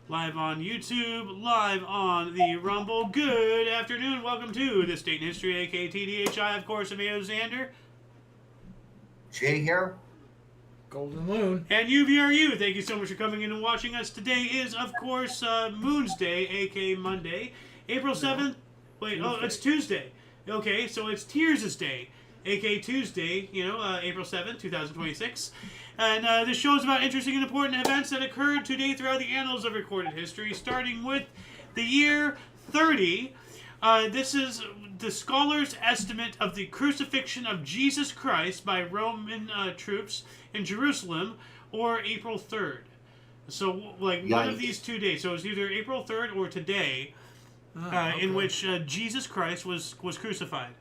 live on YouTube, live on the Rumble. Good afternoon. Welcome to This Date in History, aka TDHI, of course, Emilio Xander. Jay here. Golden Loon. And UVRU, thank you so much for coming in and watching us. Today is, of course, Moon's Day, aka Monday, April 7th. Wait, Tuesday. Oh, it's Tuesday. Okay, so it's Tears' Day, aka Tuesday, April 7th, 2026. And this show is about interesting and important events that occurred today throughout the annals of recorded history, starting with the year 30. This is the scholars' estimate of the crucifixion of Jesus Christ by Roman troops in Jerusalem, or April 3rd. So, like, one of these 2 days. So it's either April 3rd or today, in which Jesus Christ was crucified.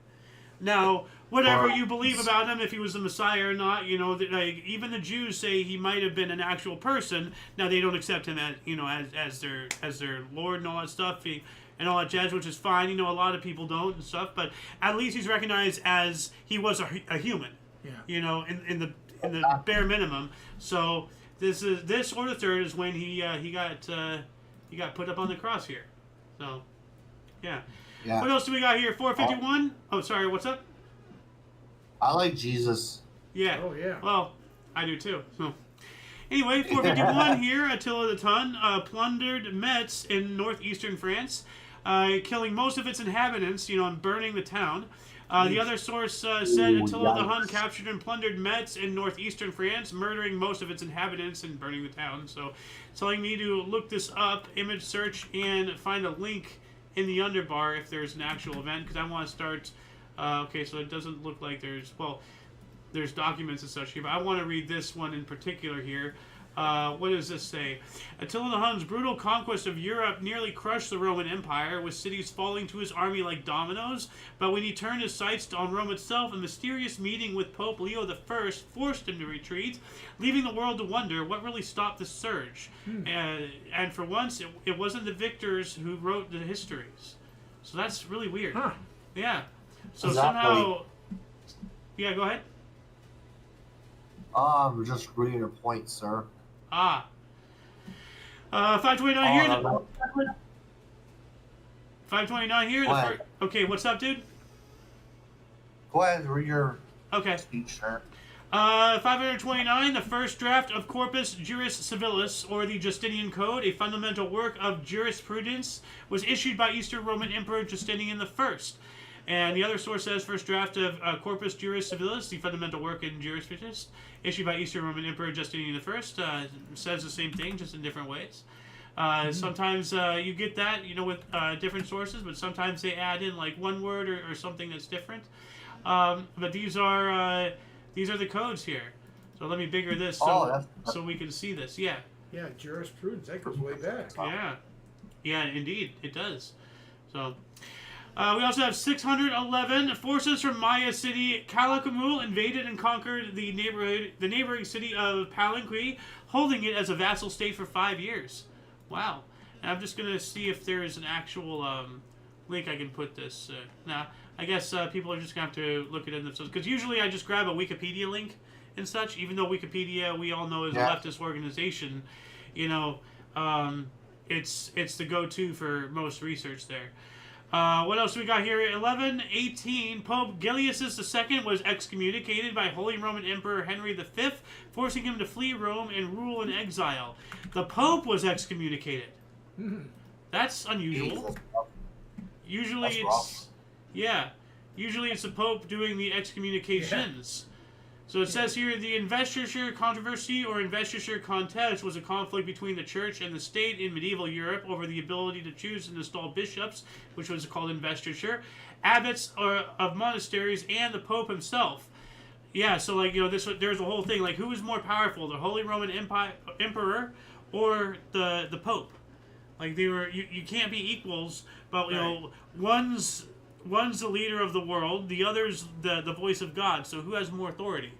Now, whatever you believe about him, if he was the Messiah or not, like, even the Jews say he might have been an actual person. Now, they don't accept him as their Lord and all that stuff, and all that jazz, which is fine. A lot of people don't and stuff, but at least he's recognized as he was a human. Yeah. In the bare minimum. So this or the third is when he got put up on the cross here. So, yeah. What else do we got here? 451. Oh, sorry. What's up? I like Jesus. Yeah. Oh, yeah. Well, I do too. So, anyway, 451 here. Attila the Hun plundered Metz in northeastern France, killing most of its inhabitants. And burning the town. The other source said Attila the Hun captured and plundered Metz in northeastern France, murdering most of its inhabitants and burning the town. So, telling me to look this up, image search, and find a link in the underbar if there's an actual event, because I want to start. Okay, so it doesn't look like there's documents and such here, but I want to read this one in particular here. What does this say? Attila the Hun's brutal conquest of Europe nearly crushed the Roman Empire, with cities falling to his army like dominoes. But when he turned his sights on Rome itself, a mysterious meeting with Pope Leo I forced him to retreat, leaving the world to wonder what really stopped the surge. And for once, it wasn't the victors who wrote the histories. So that's really weird. Huh. Yeah. So somehow... Yeah, go ahead. Just reading your point, sir. 529 here. 529 here. Okay, what's up, dude? Go ahead, read your Okay. speech, sir. 529, the first draft of Corpus Juris Civilis, or the Justinian Code, a fundamental work of jurisprudence, was issued by Eastern Roman Emperor Justinian I. And the other source says first draft of Corpus Juris Civilis, the fundamental work in jurisprudence, issued by Eastern Roman Emperor Justinian I, says the same thing, just in different ways. Sometimes you get that, with different sources, but sometimes they add in like one word or something that's different. But these are the codes here. So let me bigger this so we can see this. Yeah. Yeah, jurisprudence, that goes way back. Yeah. Yeah, indeed, it does. So... we also have 611 forces from Maya city Calakmul invaded and conquered the neighboring city of Palenque, holding it as a vassal state for 5 years. Wow. And I'm just going to see if there is an actual link I can put this. Nah, I guess people are just going to have to look at it themselves. Because usually I just grab a Wikipedia link and such, even though Wikipedia, we all know, is a leftist organization. It's the go-to for most research there. What else we got here? 1118, Pope Gelasius II was excommunicated by Holy Roman Emperor Henry V, forcing him to flee Rome and rule in exile. The Pope was excommunicated. That's unusual. Usually it's the Pope doing the excommunications. So it says here, the investiture controversy or investiture contest was a conflict between the church and the state in medieval Europe over the ability to choose and install bishops, which was called investiture, abbots of monasteries, and the Pope himself. Yeah, so there's a whole thing, like who was more powerful, the Holy Roman Emperor or the Pope? Like you can't be equals, but one's the leader of the world, the other's the voice of God. So who has more authority?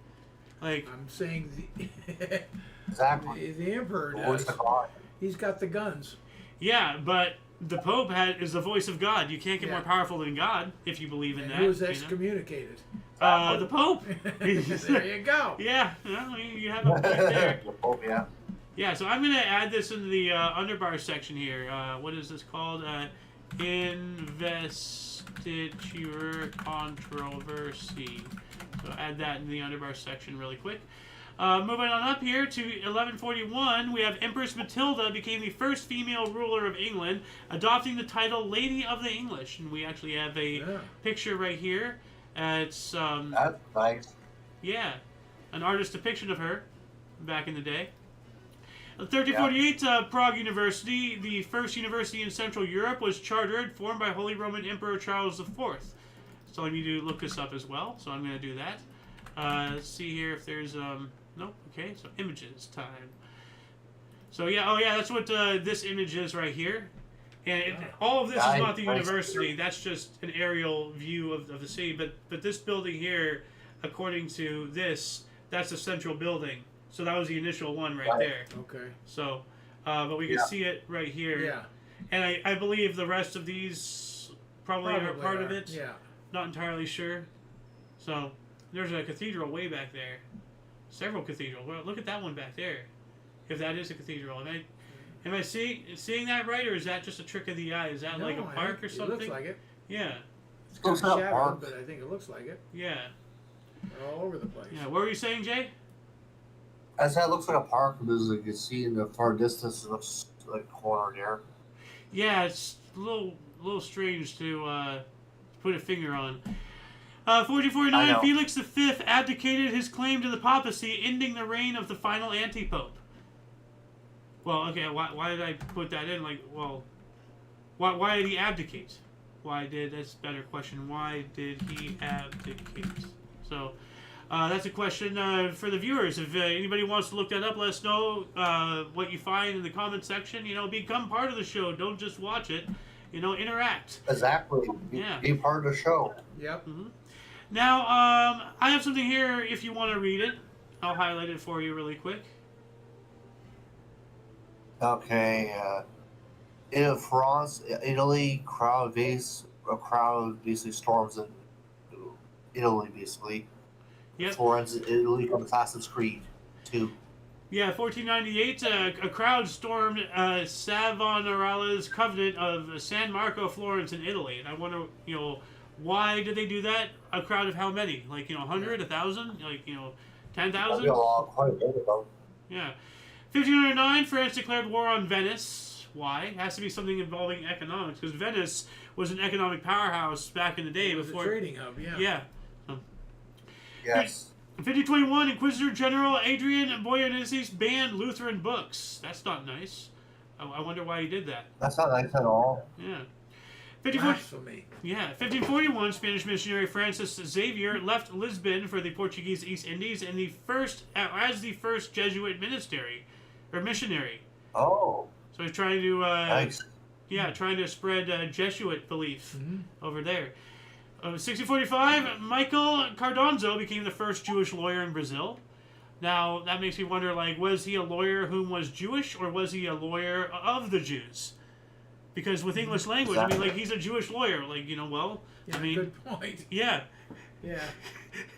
Like I'm saying Exactly. the emperor Voice does. of God. He's got the guns. Yeah, but the Pope is the voice of God. You can't get more powerful than God if you believe in that. Who was excommunicated? The Pope. There you go. Yeah, well, you have a point there. Oh, yeah. Yeah, so I'm going to add this into the underbar section here. What is this called? Investiture controversy. So add that in the underbar section really quick. Moving on up here to 1141, we have Empress Matilda became the first female ruler of England, adopting the title Lady of the English. And we actually have a picture right here. It's That's nice. yeah, an artist depiction of her back in the day. 1348, Prague University, the first university in Central Europe, was chartered, formed by Holy Roman Emperor Charles IV. It's telling me to look this up as well, so I'm going to do that. Let's see here if there's nope. Okay, so images time. So yeah, oh yeah, that's what this image is right here. And all of this is not the university. That's just an aerial view of the city. But this building here, according to this, that's the central building. So that was the initial one right there. Okay. So, but we can see it right here. Yeah. And I believe the rest of these probably are part of it. Yeah. Not entirely sure. So there's a cathedral way back there. Several cathedrals. Well, look at that one back there. If that is a cathedral. Am I seeing that right, or is that just a trick of the eye? Is that like a park or something? It looks like it. Yeah. It's kind of shadowed, but I think it looks like it. Yeah. They're all over the place. Yeah. What were you saying, Jay? I said it looks like a park because you can see in the far distance, it looks like a corner there. Yeah, it's a little strange to put a finger on. 1449, Felix V abdicated his claim to the papacy, ending the reign of the final anti-pope. Well, okay, why did I put that in? Like, well, why did he abdicate? That's a better question. Why did he abdicate? So, that's a question for the viewers. If anybody wants to look that up, let us know what you find in the comment section. You know, become part of the show. Don't just watch it. You know, interact. Exactly. Be part of the show. Yep. Mm-hmm. Now, I have something here if you want to read it. I'll highlight it for you really quick. Okay. In France, Italy, crowd basically storms in Italy, basically. Yep. Florence, Italy from Assassin's Creed 2. Yeah, 1498, a crowd stormed Savonarola's convent of San Marco, Florence in Italy. And I wonder, you know, why did they do that? A crowd of how many? Like, you know, 100, 1,000? Like, you know, 10,000? Quite a bit of them. Yeah. 1509, France declared war on Venice. Why? It has to be something involving economics, because Venice was an economic powerhouse back in the day. It was before a trading hub, yeah. Yeah. Yes. 1521, Inquisitor General Adrian Boyanesis banned Lutheran books. That's not nice. I wonder why he did that. That's not nice at all. Yeah. Blasphemy. Yeah. 1541, Spanish missionary Francis Xavier left Lisbon for the Portuguese East Indies and as the first Jesuit missionary. Oh. So he's trying to Nice. trying to spread Jesuit belief over there. 1645, Michael Cardozo became the first Jewish lawyer in Brazil. Now, that makes me wonder, like, was he a lawyer whom was Jewish, or was he a lawyer of the Jews? Because with English language, I mean, like, he's a Jewish lawyer. Like, you know, well, Yeah, I mean... good point. Yeah. Yeah.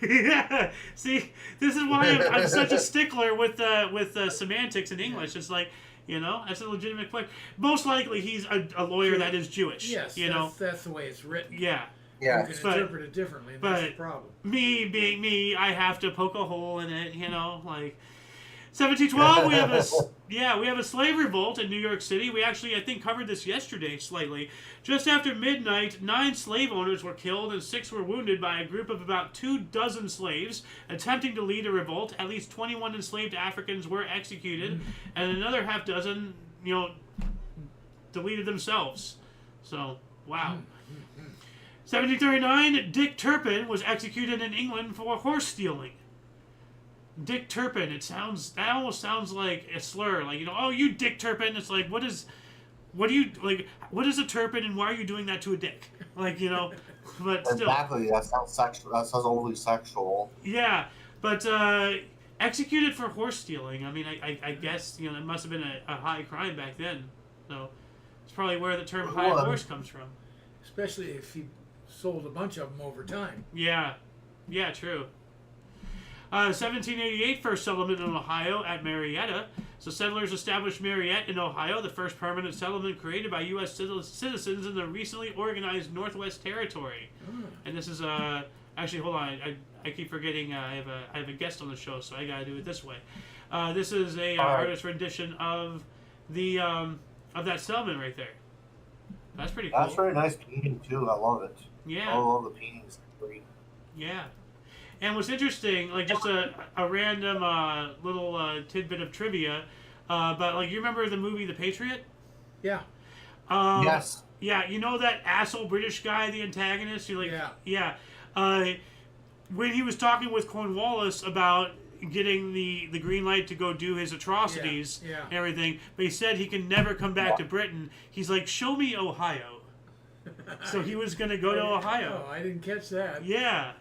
Yeah. See, this is why I'm such a stickler with semantics in English. It's like, you know, that's a legitimate question. Most likely, he's a lawyer that is Jewish. Yes, you know? that's the way it's written. Yeah. Yeah. You can interpret it differently, and that's the problem. Me being me, I have to poke a hole in it, you know, like 1712 we have a slave revolt in New York City. We actually, I think, covered this yesterday slightly. Just after midnight, 9 slave owners were killed and 6 were wounded by a group of about 24 slaves attempting to lead a revolt. At least 21 enslaved Africans were executed, and another half dozen, you know, deleted themselves. So, wow. 1739, Dick Turpin was executed in England for horse stealing. Dick Turpin, that almost sounds like a slur. Like, you know, oh, you Dick Turpin. It's like, what is a Turpin and why are you doing that to a dick? Like, you know, but still. Exactly, that sounds sexual. That sounds overly sexual. Yeah, but executed for horse stealing. I mean, I guess, you know, that must have been a high crime back then. So it's probably where the term high horse comes from. Especially if he sold a bunch of them over time. Yeah, true. 1788, first settlement in Ohio at Marietta. So settlers established Marietta in Ohio, the first permanent settlement created by U.S. citizens in the recently organized Northwest Territory. And this is actually, hold on, I keep forgetting I have a guest on the show, so I gotta do it this way. This is a artist rendition of the of that settlement right there. That's pretty cool. That's very nice painting too. I love it. Yeah. I love the paintings. Yeah. And what's interesting, like just a random little tidbit of trivia, but like you remember the movie The Patriot? Yeah. Yes. Yeah, you know that asshole British guy, the antagonist? You're like, yeah. When he was talking with Cornwallis about getting the green light to go do his atrocities and everything, but he said he can never come back to Britain. He's like, show me Ohio. So he was going to go to Ohio. Oh, I didn't catch that. Yeah.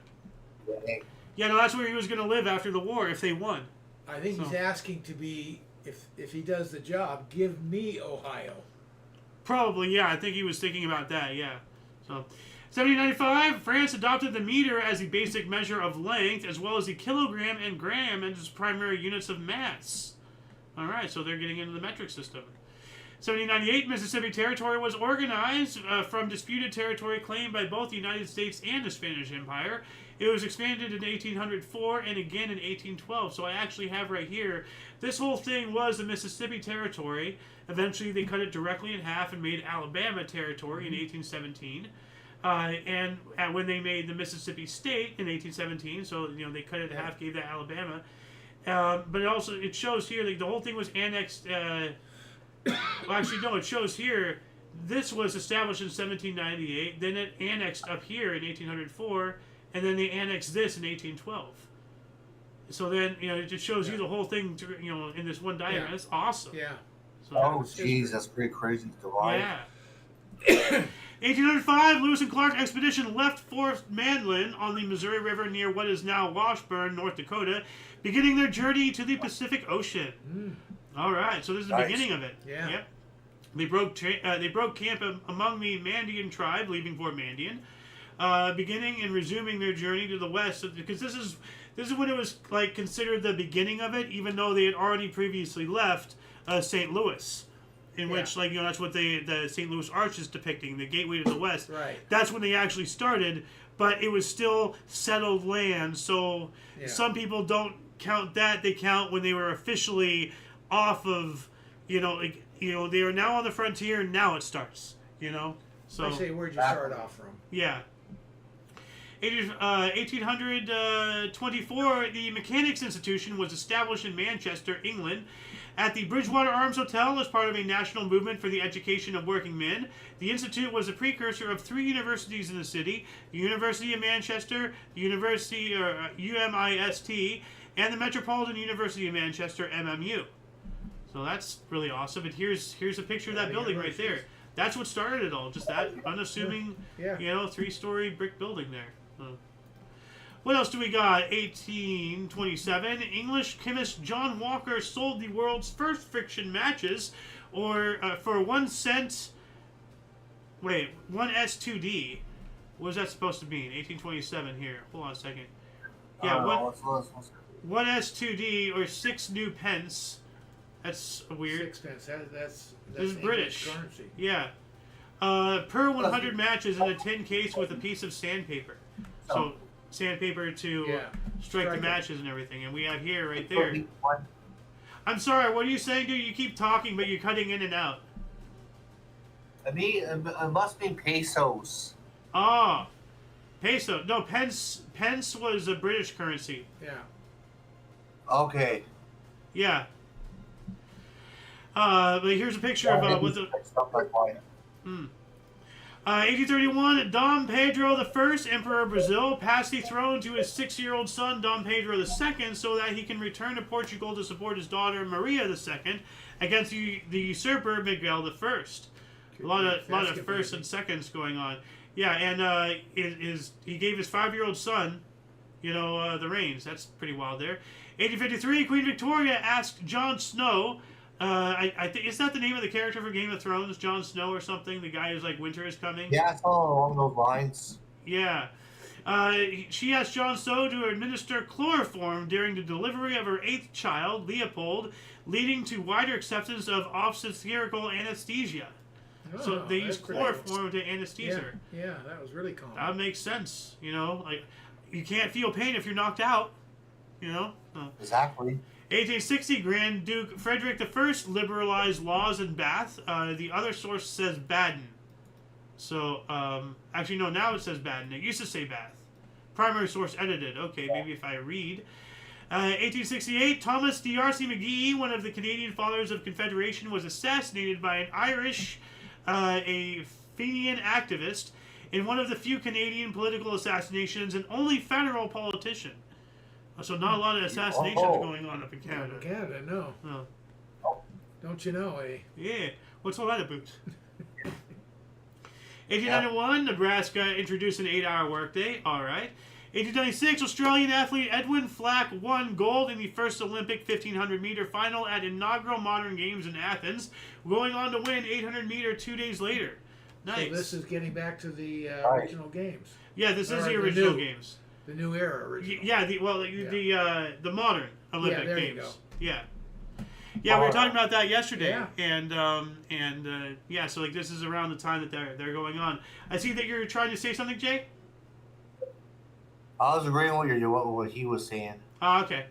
Yeah, no, that's where he was going to live after the war if they won. I think he's asking to be, if he does the job, give me Ohio. Probably, yeah. I think he was thinking about that, yeah. So, 1795, France adopted the meter as the basic measure of length, as well as the kilogram and gram as primary units of mass. All right, so they're getting into the metric system. 1798, Mississippi Territory was organized from disputed territory claimed by both the United States and the Spanish Empire. It was expanded in 1804 and again in 1812. So I actually have right here, this whole thing was the Mississippi Territory. Eventually they cut it directly in half and made Alabama Territory in 1817. And when they made the Mississippi State in 1817, so they cut it in half, gave that Alabama. But it shows here like the whole thing was annexed. Well, actually, no, it shows here this was established in 1798. Then it annexed up here in 1804, and then they annexed this in 1812. So then it just shows you the whole thing in this one diagram. That's awesome. Yeah. So, jeez, that's pretty crazy to divide. Yeah. 1805, Lewis and Clark expedition left Fort Manlin on the Missouri River near what is now Washburn, North Dakota, beginning their journey to the Pacific Ocean. All right, so this is the beginning of it. Yeah. Yep. They broke camp among the Mandan tribe, leaving Fort Mandan, beginning and resuming their journey to the west. Because this is when it was like considered the beginning of it, even though they had already previously left St. Louis, in which that's what the St. Louis Arch is depicting, the gateway to the west. Right. That's when they actually started, but it was still settled land. So some people don't count that; they count when they were officially off of, they are now on the frontier. Now it starts, So I say, where'd you start off from? Yeah. 1824, the Mechanics Institution was established in Manchester, England, at the Bridgewater Arms Hotel as part of a national movement for the education of working men. The institute was a precursor of 3 universities in the city: the University of Manchester, the University UMIST, and the Metropolitan University of Manchester, MMU. So that's really awesome. And here's a picture of that building right there. That's what started it all. Just that unassuming, 3-story brick building there. What else do we got? 1827, English chemist John Walker sold the world's first friction matches, for 1 cent. Wait, 1 S2D. What was that supposed to mean? 1827 here. Hold on a second. Yeah, 1 S2D or 6 new pence. That's weird. 6 pence. That's this is British currency. Yeah. Per 100 matches in a tin case with a piece of sandpaper. So sandpaper to strike the matches and everything. And we have here right there. I'm sorry. What are you saying, dude? You keep talking, but you're cutting in and out. It must be pesos. Oh, peso. No, pence. Pence was a British currency. Yeah. Okay. Yeah. But here's a picture of what the. 1831, Dom Pedro I, Emperor of Brazil, passed the throne to his 6-year-old son, Dom Pedro II, so that he can return to Portugal to support his daughter, Maria II, against the usurper, Miguel I. A lot of firsts and seconds going on. Yeah, and he gave his 5-year-old son, the reins. That's pretty wild there. 1853, Queen Victoria asked Jon Snow, I think is that the name of the character for Game of Thrones, Jon Snow or something? The guy who's like winter is coming. Yeah, it's all along those lines. Yeah, She asked John Stowe to administer chloroform during the delivery of her 8th child, Leopold, leading to wider acceptance of obstetrical anesthesia. So they use chloroform to anesthesia her. Yeah, that was really common. That makes sense. You know, like you can't feel pain if you're knocked out. You know. Exactly. 1860, Grand Duke Frederick I liberalized laws in Bath. The other source says Baden. So, actually, no, now it says Baden. It used to say Bath. Primary source edited. Okay, maybe if I read. 1868, Thomas D'Arcy McGee, one of the Canadian Fathers of Confederation, was assassinated by an Irish, a Fenian activist, in one of the few Canadian political assassinations and only federal politician. So not a lot of assassinations going on up in Canada. In Canada, no. No. Don't you know, eh? Yeah. What's all that about? 1891, Nebraska introduced an 8-hour workday. All right. 1896, Australian athlete Edwin Flack won gold in the first Olympic 1500-meter final at inaugural Modern Games in Athens, going on to win 800-meter 2 days later. Nice. So this is getting back to the original games. Yeah, this is the original games. The new era original. Yeah, the modern Olympic there Games. You go. Yeah. Yeah, we were talking about that yesterday, yeah. and yeah, so like this is around the time that they're going on. I see that you're trying to say something, Jay. I was agreeing with what he was saying. Okay.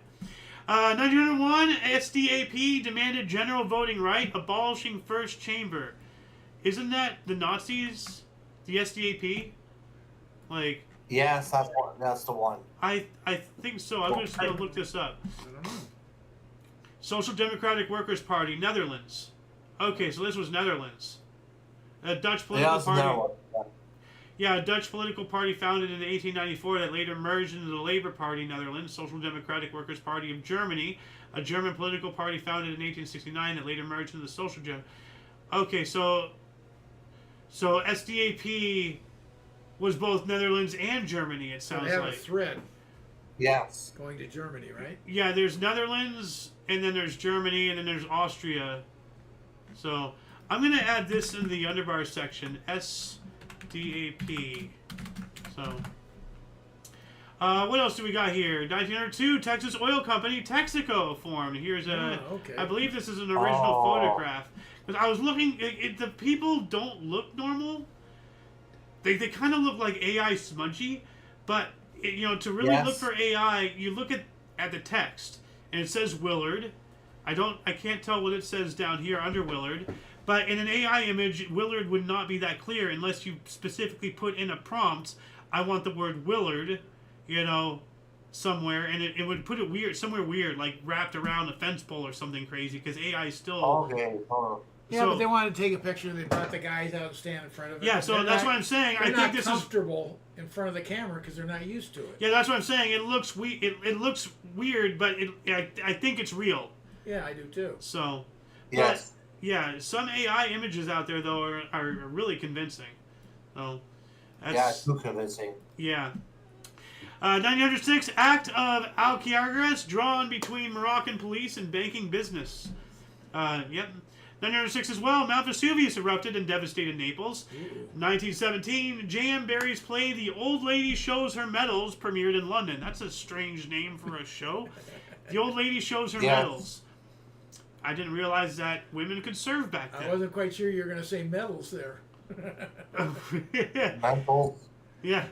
1901, SDAP demanded general voting right, abolishing first chamber. Isn't that the Nazis? The SDAP? Like. Yes, that's the one. I think so. I'm just gonna look this up. I don't know. Social Democratic Workers' Party, Netherlands. Okay, so this was Netherlands. A Dutch political party. Yeah, a Dutch political party founded in 1894 that later merged into the Labour Party, Netherlands. Social Democratic Workers' Party of Germany, a German political party founded in 1869 that later merged into the Social Dem. Okay, so SDAP was both Netherlands and Germany. It sounds they have like a thread. Yes. Going to Germany, right? Yeah, there's Netherlands, and then there's Germany, and then there's Austria. So I'm going to add this in the underbar section, SDAP. So what else do we got here? 1902, Texas Oil Company, Texaco formed. Here's okay. I believe this is an original photograph. Because I was looking, the people don't look normal. They kind of look like AI smudgy, but to really look for AI, you look at the text, and it says Willard. I can't tell what it says down here under Willard, but in an AI image, Willard would not be that clear unless you specifically put in a prompt, I want the word Willard, somewhere, and it would put it somewhere weird, like wrapped around a fence pole or something crazy, because AI is still... Okay, Yeah, but they wanted to take a picture. They brought the guys out and stand in front of it. Yeah, so that's what I'm saying. I think this is comfortable in front of the camera because they're not used to it. Yeah, that's what I'm saying. It looks it looks weird, but I think it's real. Yeah, I do too. So, yes. But, yeah, some AI images out there though are really convincing. So, it's too convincing. Yeah. 1906, Act of Alciagas drawn between Moroccan police and banking business. Yep. 1906 as well, Mount Vesuvius erupted and devastated Naples. 1917, J.M. Barrie's play The Old Lady Shows Her Medals premiered in London. That's a strange name for a show. The Old Lady Shows Her Medals. I didn't realize that women could serve back then. I wasn't quite sure you were going to say medals there. Medals? Yeah.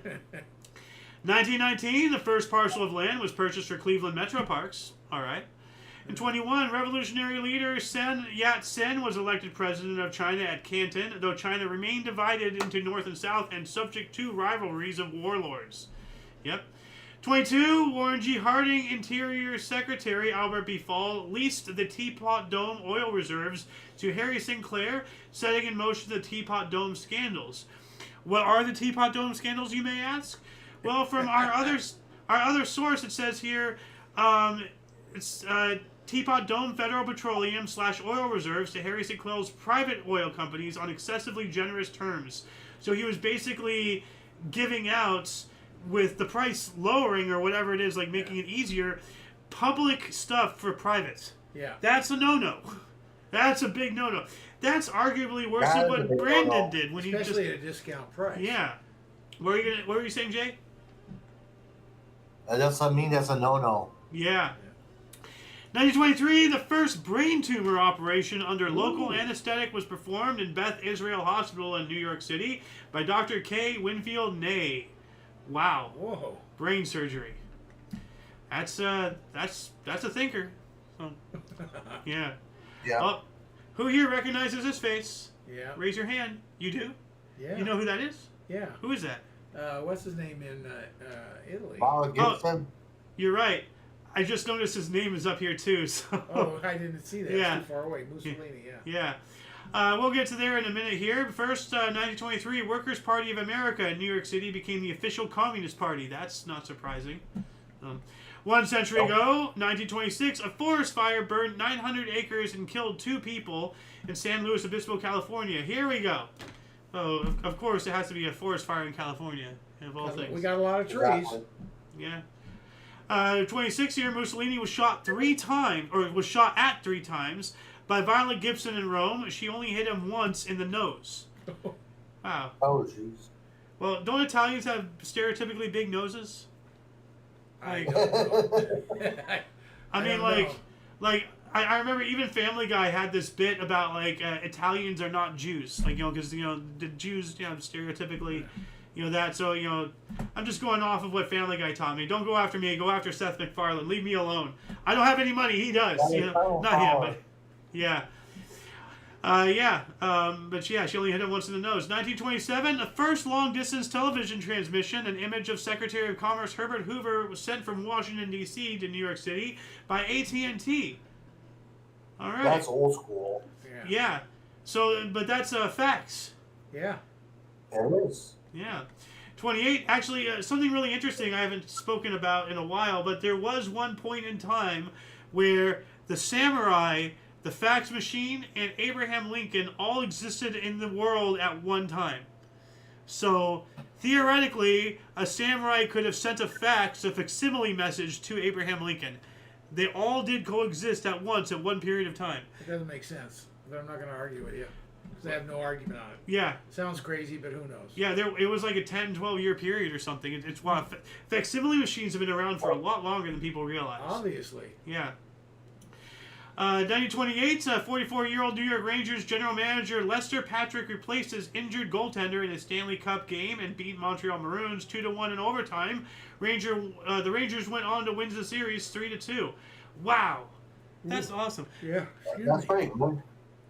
1919, the first parcel of land was purchased for Cleveland Metro Parks. All right. In 21, revolutionary leader Sun Yat-sen was elected president of China at Canton, though China remained divided into North and South and subject to rivalries of warlords. Yep. 22, Warren G. Harding, Interior Secretary Albert B. Fall leased the Teapot Dome oil reserves to Harry Sinclair, setting in motion the Teapot Dome scandals. What are the Teapot Dome scandals, you may ask? Well, from our other source, it says here, it's Teapot Dome Federal Petroleum / oil reserves to Harry Sinclair's private oil companies on excessively generous terms. So he was basically giving out, with the price lowering or whatever it is, like making it easier, public stuff for private. Yeah. That's a no-no. That's a big no-no. That's arguably worse than what Brandon did when especially at a discount price. Yeah. What were you saying, Jay? That doesn't mean that's a no-no. Yeah. 1923, the first brain tumor operation under local anesthetic was performed in Beth Israel Hospital in New York City by Dr. K. Winfield Ney. Wow. Whoa. Brain surgery. That's a thinker. So, yeah. Yeah. Oh, who here recognizes this face? Yeah. Raise your hand. You do? Yeah. You know who that is? Yeah. Who is that? What's his name in Italy? Marla Gibson. You're right. I just noticed his name is up here too. So. Oh, I didn't see that. Yeah. It's too far away. Mussolini, Yeah. We'll get to there in a minute here. First, 1923, Workers' Party of America in New York City became the official Communist Party. That's not surprising. 1 century ago, 1926, a forest fire burned 900 acres and killed 2 people in San Luis Obispo, California. Here we go. Oh, of course, it has to be a forest fire in California, of all things. We got a lot of trees. Exactly. Yeah. 26-year Mussolini was shot at 3 times by Viola Gibson in Rome. She only hit him once in the nose. Wow. Oh, jeez. Well, don't Italians have stereotypically big noses? I Like, don't know. I mean, don't like I remember even Family Guy had this bit about like Italians are not Jews, like because the Jews stereotypically, that. So I'm just going off of what Family Guy taught me. Don't go after me. Go after Seth MacFarlane. Leave me alone. I don't have any money. He does. Not him, but yeah. But yeah, she only hit him once in the nose. 1927, the first long-distance television transmission, an image of Secretary of Commerce Herbert Hoover was sent from Washington, D.C. to New York City by AT&T. All right. That's old school. Yeah. So, but that's fax. Yeah. It is. Yeah. 28, actually, something really interesting I haven't spoken about in a while, but there was one point in time where the samurai, the fax machine, and Abraham Lincoln all existed in the world at one time. So, theoretically, a samurai could have sent a fax, a facsimile message to Abraham Lincoln. They all did coexist at once at one period of time. It doesn't make sense, but I'm not going to argue with you. Because I have no argument on it. Yeah. Sounds crazy, but who knows? Yeah, it was like a 10, 12-year period or something. It's wow. Facsimile machines have been around for a lot longer than people realize. Obviously. Yeah. 1928, 44-year-old New York Rangers general manager Lester Patrick replaced his injured goaltender in a Stanley Cup game and beat Montreal Maroons 2-1 in overtime. The Rangers went on to win the series 3-2. Wow, that's awesome. Yeah. That's pretty good.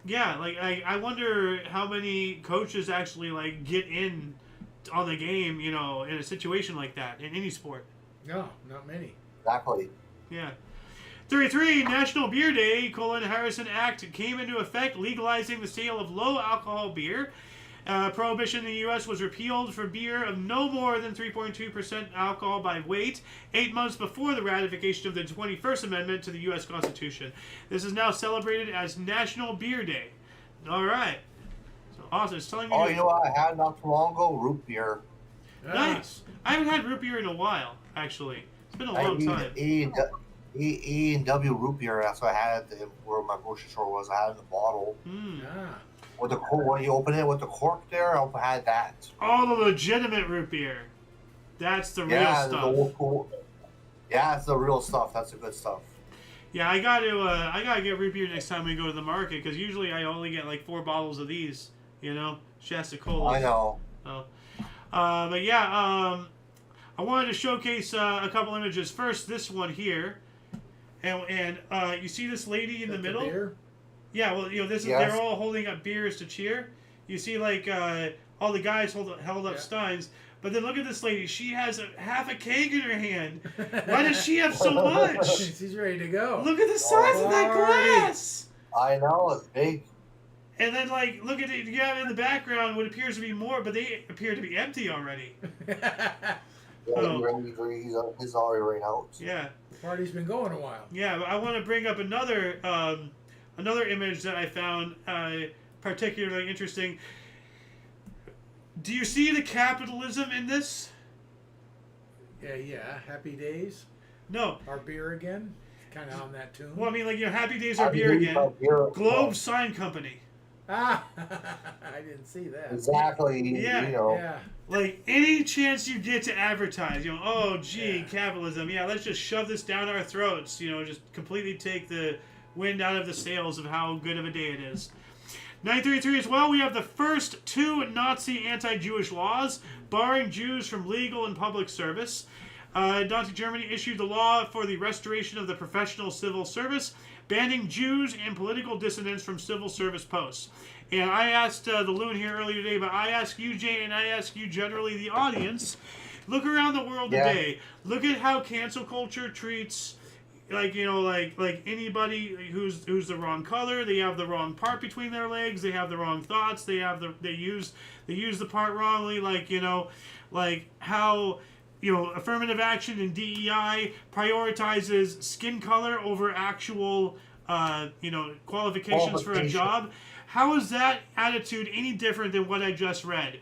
Yeah, like I wonder how many coaches actually like get in on the game, in a situation like that in any sport. No, not many. Exactly. Yeah. 33, National Beer Day, Harrison Act came into effect, legalizing the sale of low-alcohol beer. Prohibition in the U.S. was repealed for beer of no more than 3.2% alcohol by weight, 8 months before the ratification of the 21st Amendment to the U.S. Constitution. This is now celebrated as National Beer Day. All right. So awesome. It's telling me. Oh, you know what I had not too long ago? Root beer. Nice. I haven't had root beer in a while, actually. It's been a long time. E&W root beer. That's what I had at where my grocery store was. I had it in the bottle. With the when you open it with the cork there, I had that. Oh, the legitimate root beer. That's the real stuff. The old school. Yeah, it's the real stuff. That's the good stuff. Yeah, I gotta get root beer next time we go to the market because usually I only get like 4 bottles of these. Shasta Cola. I know. Oh. But yeah, I wanted to showcase a couple images. First, this one here, and you see this lady in the middle. Beer? Yeah, well, they're all holding up beers to cheer. You see, like all the guys held up steins, but then look at this lady. She has half a keg in her hand. Why does she have so much? She's ready to go. Look at the size of that glass. I know, it's big. And then, like, look at it. You have in the background what appears to be more, but they appear to be empty already. He's already ran out. Yeah. The party's been going a while. Yeah, but I want to bring up another image that I found particularly interesting. Do you see the capitalism in this? Yeah. Happy Days. No. Our beer again. Kind of on that tune. Well, I mean, like, Happy Days Are Beer Again. Globe Sign Company. I didn't didn't see that. Exactly. Yeah. You know. Yeah. Like, any chance you get to advertise, oh, gee, Yeah. capitalism, let's just shove this down our throats, just completely take the wind out of the sails of how good of a day it is. 933 as well, we have the first 2 Nazi anti-Jewish laws barring Jews from legal and public service. Nazi Germany issued the law for the restoration of the professional civil service, banning Jews and political dissidents from civil service posts. And I asked the loon here earlier today, but I ask you, Jane, and I ask you generally, the audience, look around the world today. Look at how cancel culture treats, like anybody who's the wrong color. They have the wrong part between their legs. They have the wrong thoughts. They use the part wrongly. Like how. Affirmative action and DEI prioritizes skin color over actual, qualifications for a job. How is that attitude any different than what I just read?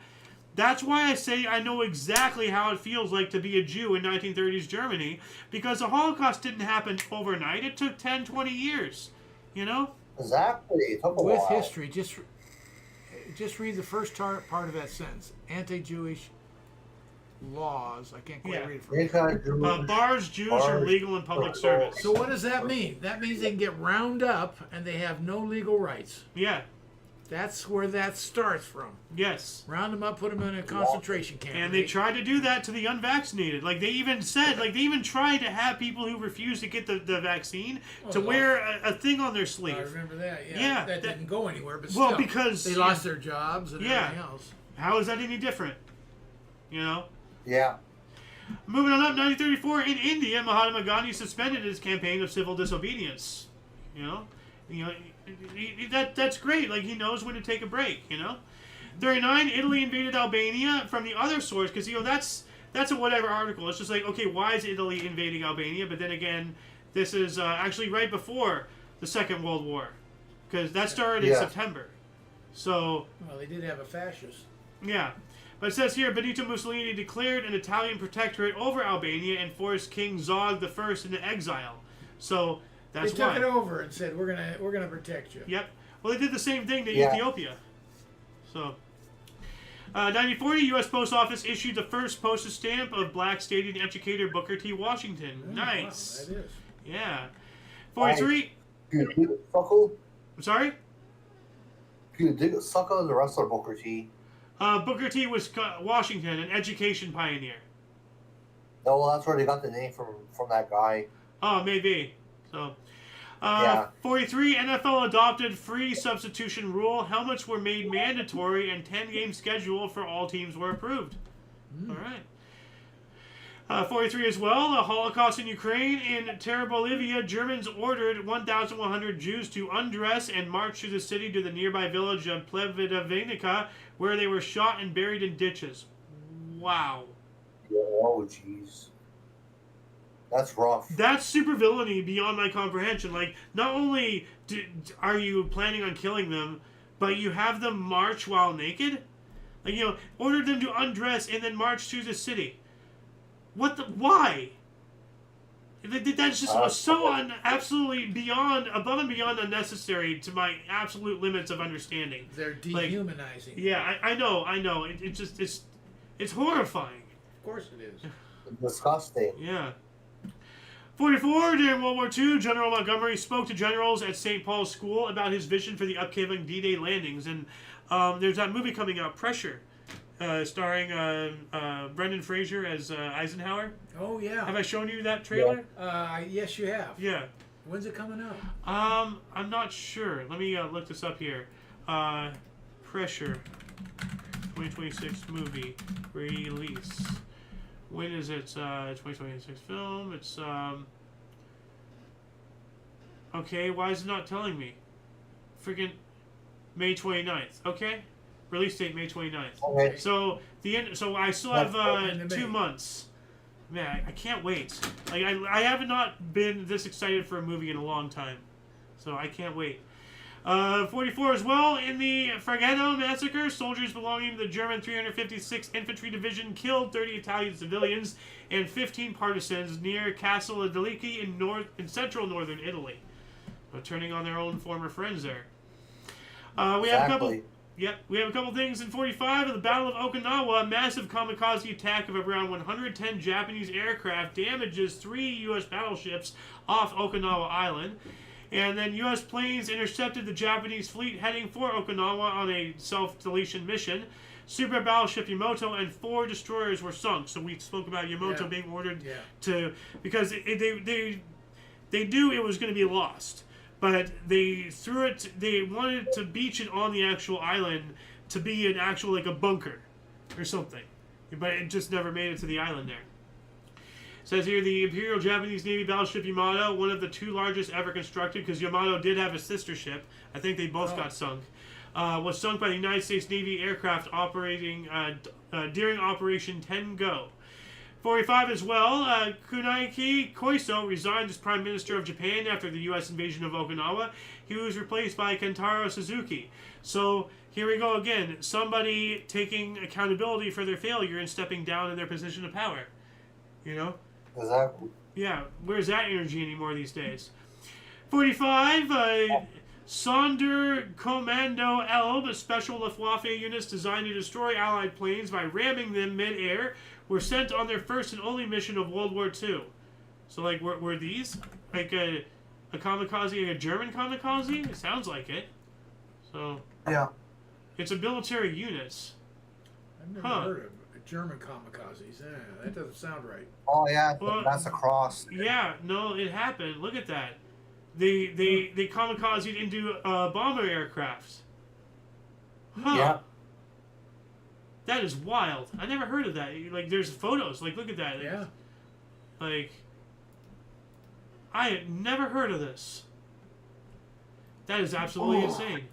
That's why I say I know exactly how it feels like to be a Jew in 1930s Germany, because the Holocaust didn't happen overnight. It took 10, 20 years, Exactly. It took a With while. history, just read the first part of that sentence. Anti-Jewish laws. I can't quite read it from here. Bars Jews from legal and public service. So what does that mean? That means they can get round up and they have no legal rights. Yeah. That's where that starts from. Yes. Round them up, put them in a concentration camp. And they tried to do that to the unvaccinated. Like, they even tried to have people who refused to get the vaccine to wear a thing on their sleeve. I remember that. Yeah. Yeah, That didn't go anywhere, but well, still, because they lost their jobs and everything else. How is that any different? Yeah. Moving on up, 1934 in India, Mahatma Gandhi suspended his campaign of civil disobedience. That's great. Like, he knows when to take a break. 39, Italy invaded Albania from the other source, because that's a whatever article. It's just like, okay, why is Italy invading Albania? But then again, this is actually right before the Second World War, because that started in September. So. Well, they did have a fascist. Yeah. But it says here, Benito Mussolini declared an Italian protectorate over Albania and forced King Zog I into exile. So that's why. They took it over and said, we're gonna protect you. Yep. Well, they did the same thing to Ethiopia. So, 1940, U.S. Post Office issued the first postage stamp of black stadium educator Booker T. Washington. Oh, nice. Wow, that is. Yeah. 43. I'm sorry? Sucker the wrestler Booker T. Booker T. was Washington, an education pioneer. No, well, that's where they got the name from that guy. Oh, maybe. So, 43, NFL adopted free substitution rule. Helmets were made mandatory, and 10-game schedule for all teams were approved. All right. 43 as well, the Holocaust in Ukraine. In Terra Bolivia, Germans ordered 1,100 Jews to undress and march through the city to the nearby village of Plevitevenica, where they were shot and buried in ditches. Wow. Oh, jeez. That's rough. That's supervillainy beyond my comprehension. Like, not only are you planning on killing them, but you have them march while naked? Like, ordered them to undress and then march through the city. Why? That's just absolutely above and beyond unnecessary to my absolute limits of understanding. They're dehumanizing. I know. It's horrifying. Of course it is. Disgusting. Yeah. 44, during World War II, General Montgomery spoke to generals at St. Paul's School about his vision for the upcoming D-Day landings. And there's that movie coming out, Pressure, starring Brendan Fraser as Eisenhower. Oh, yeah. Have I shown you that trailer? Yes, you have. Yeah. When's it coming out? I'm not sure. Let me look this up here. Pressure, 2026 movie release. When is it? 2026 film. It's okay. Why is it not telling me? Freaking May 29th. Okay, release date May 29th. Okay. So So I still have 2 months. Man, I can't wait. Like I have not been this excited for a movie in a long time, so I can't wait. 44 as well. In the Fragano massacre, soldiers belonging to the German 356th Infantry Division killed 30 Italian civilians and 15 partisans near Castle Adeliki in central northern Italy. Turning on their own former friends there. We have a couple. Yep, we have a couple things in 45. At the Battle of Okinawa, a massive kamikaze attack of around 110 Japanese aircraft damages 3 U.S. battleships off Okinawa Island. And then U.S. planes intercepted the Japanese fleet heading for Okinawa on a self-deletion mission. Super battleship Yamato and 4 destroyers were sunk. So we spoke about Yamato being ordered to... Because they knew it was going to be lost. But they threw it... They wanted to beach it on the actual island to be an actual, like, a bunker or something. But it just never made it to the island there. It says here, the Imperial Japanese Navy battleship Yamato, one of the 2 largest ever constructed, because Yamato did have a sister ship. I think they both got sunk. Was sunk by the United States Navy aircraft operating during Operation Tengo. 45 as well, Kunihiko Koiso resigned as Prime Minister of Japan after the U.S. invasion of Okinawa. He was replaced by Kentaro Suzuki. So here we go again. Somebody taking accountability for their failure and stepping down in their position of power. You know? Exactly. Yeah, where's that energy anymore these days? 45, Sonderkommando Elbe, special Luftwaffe units designed to destroy Allied planes by ramming them mid-air, were sent on their first and only mission of World War II. So, like, were these, like, a kamikaze, like a German kamikaze? It sounds like it. So, yeah. It's a military units. I've never heard of German kamikazes. That doesn't sound right. Oh, yeah, well, that's a cross. Yeah, no, it happened. Look at that. They kamikazed into bomber aircrafts. Huh. Yeah. That is wild. I never heard of that. Like, there's photos. Like, look at that. Yeah. Like, I had never heard of this. That is absolutely insane.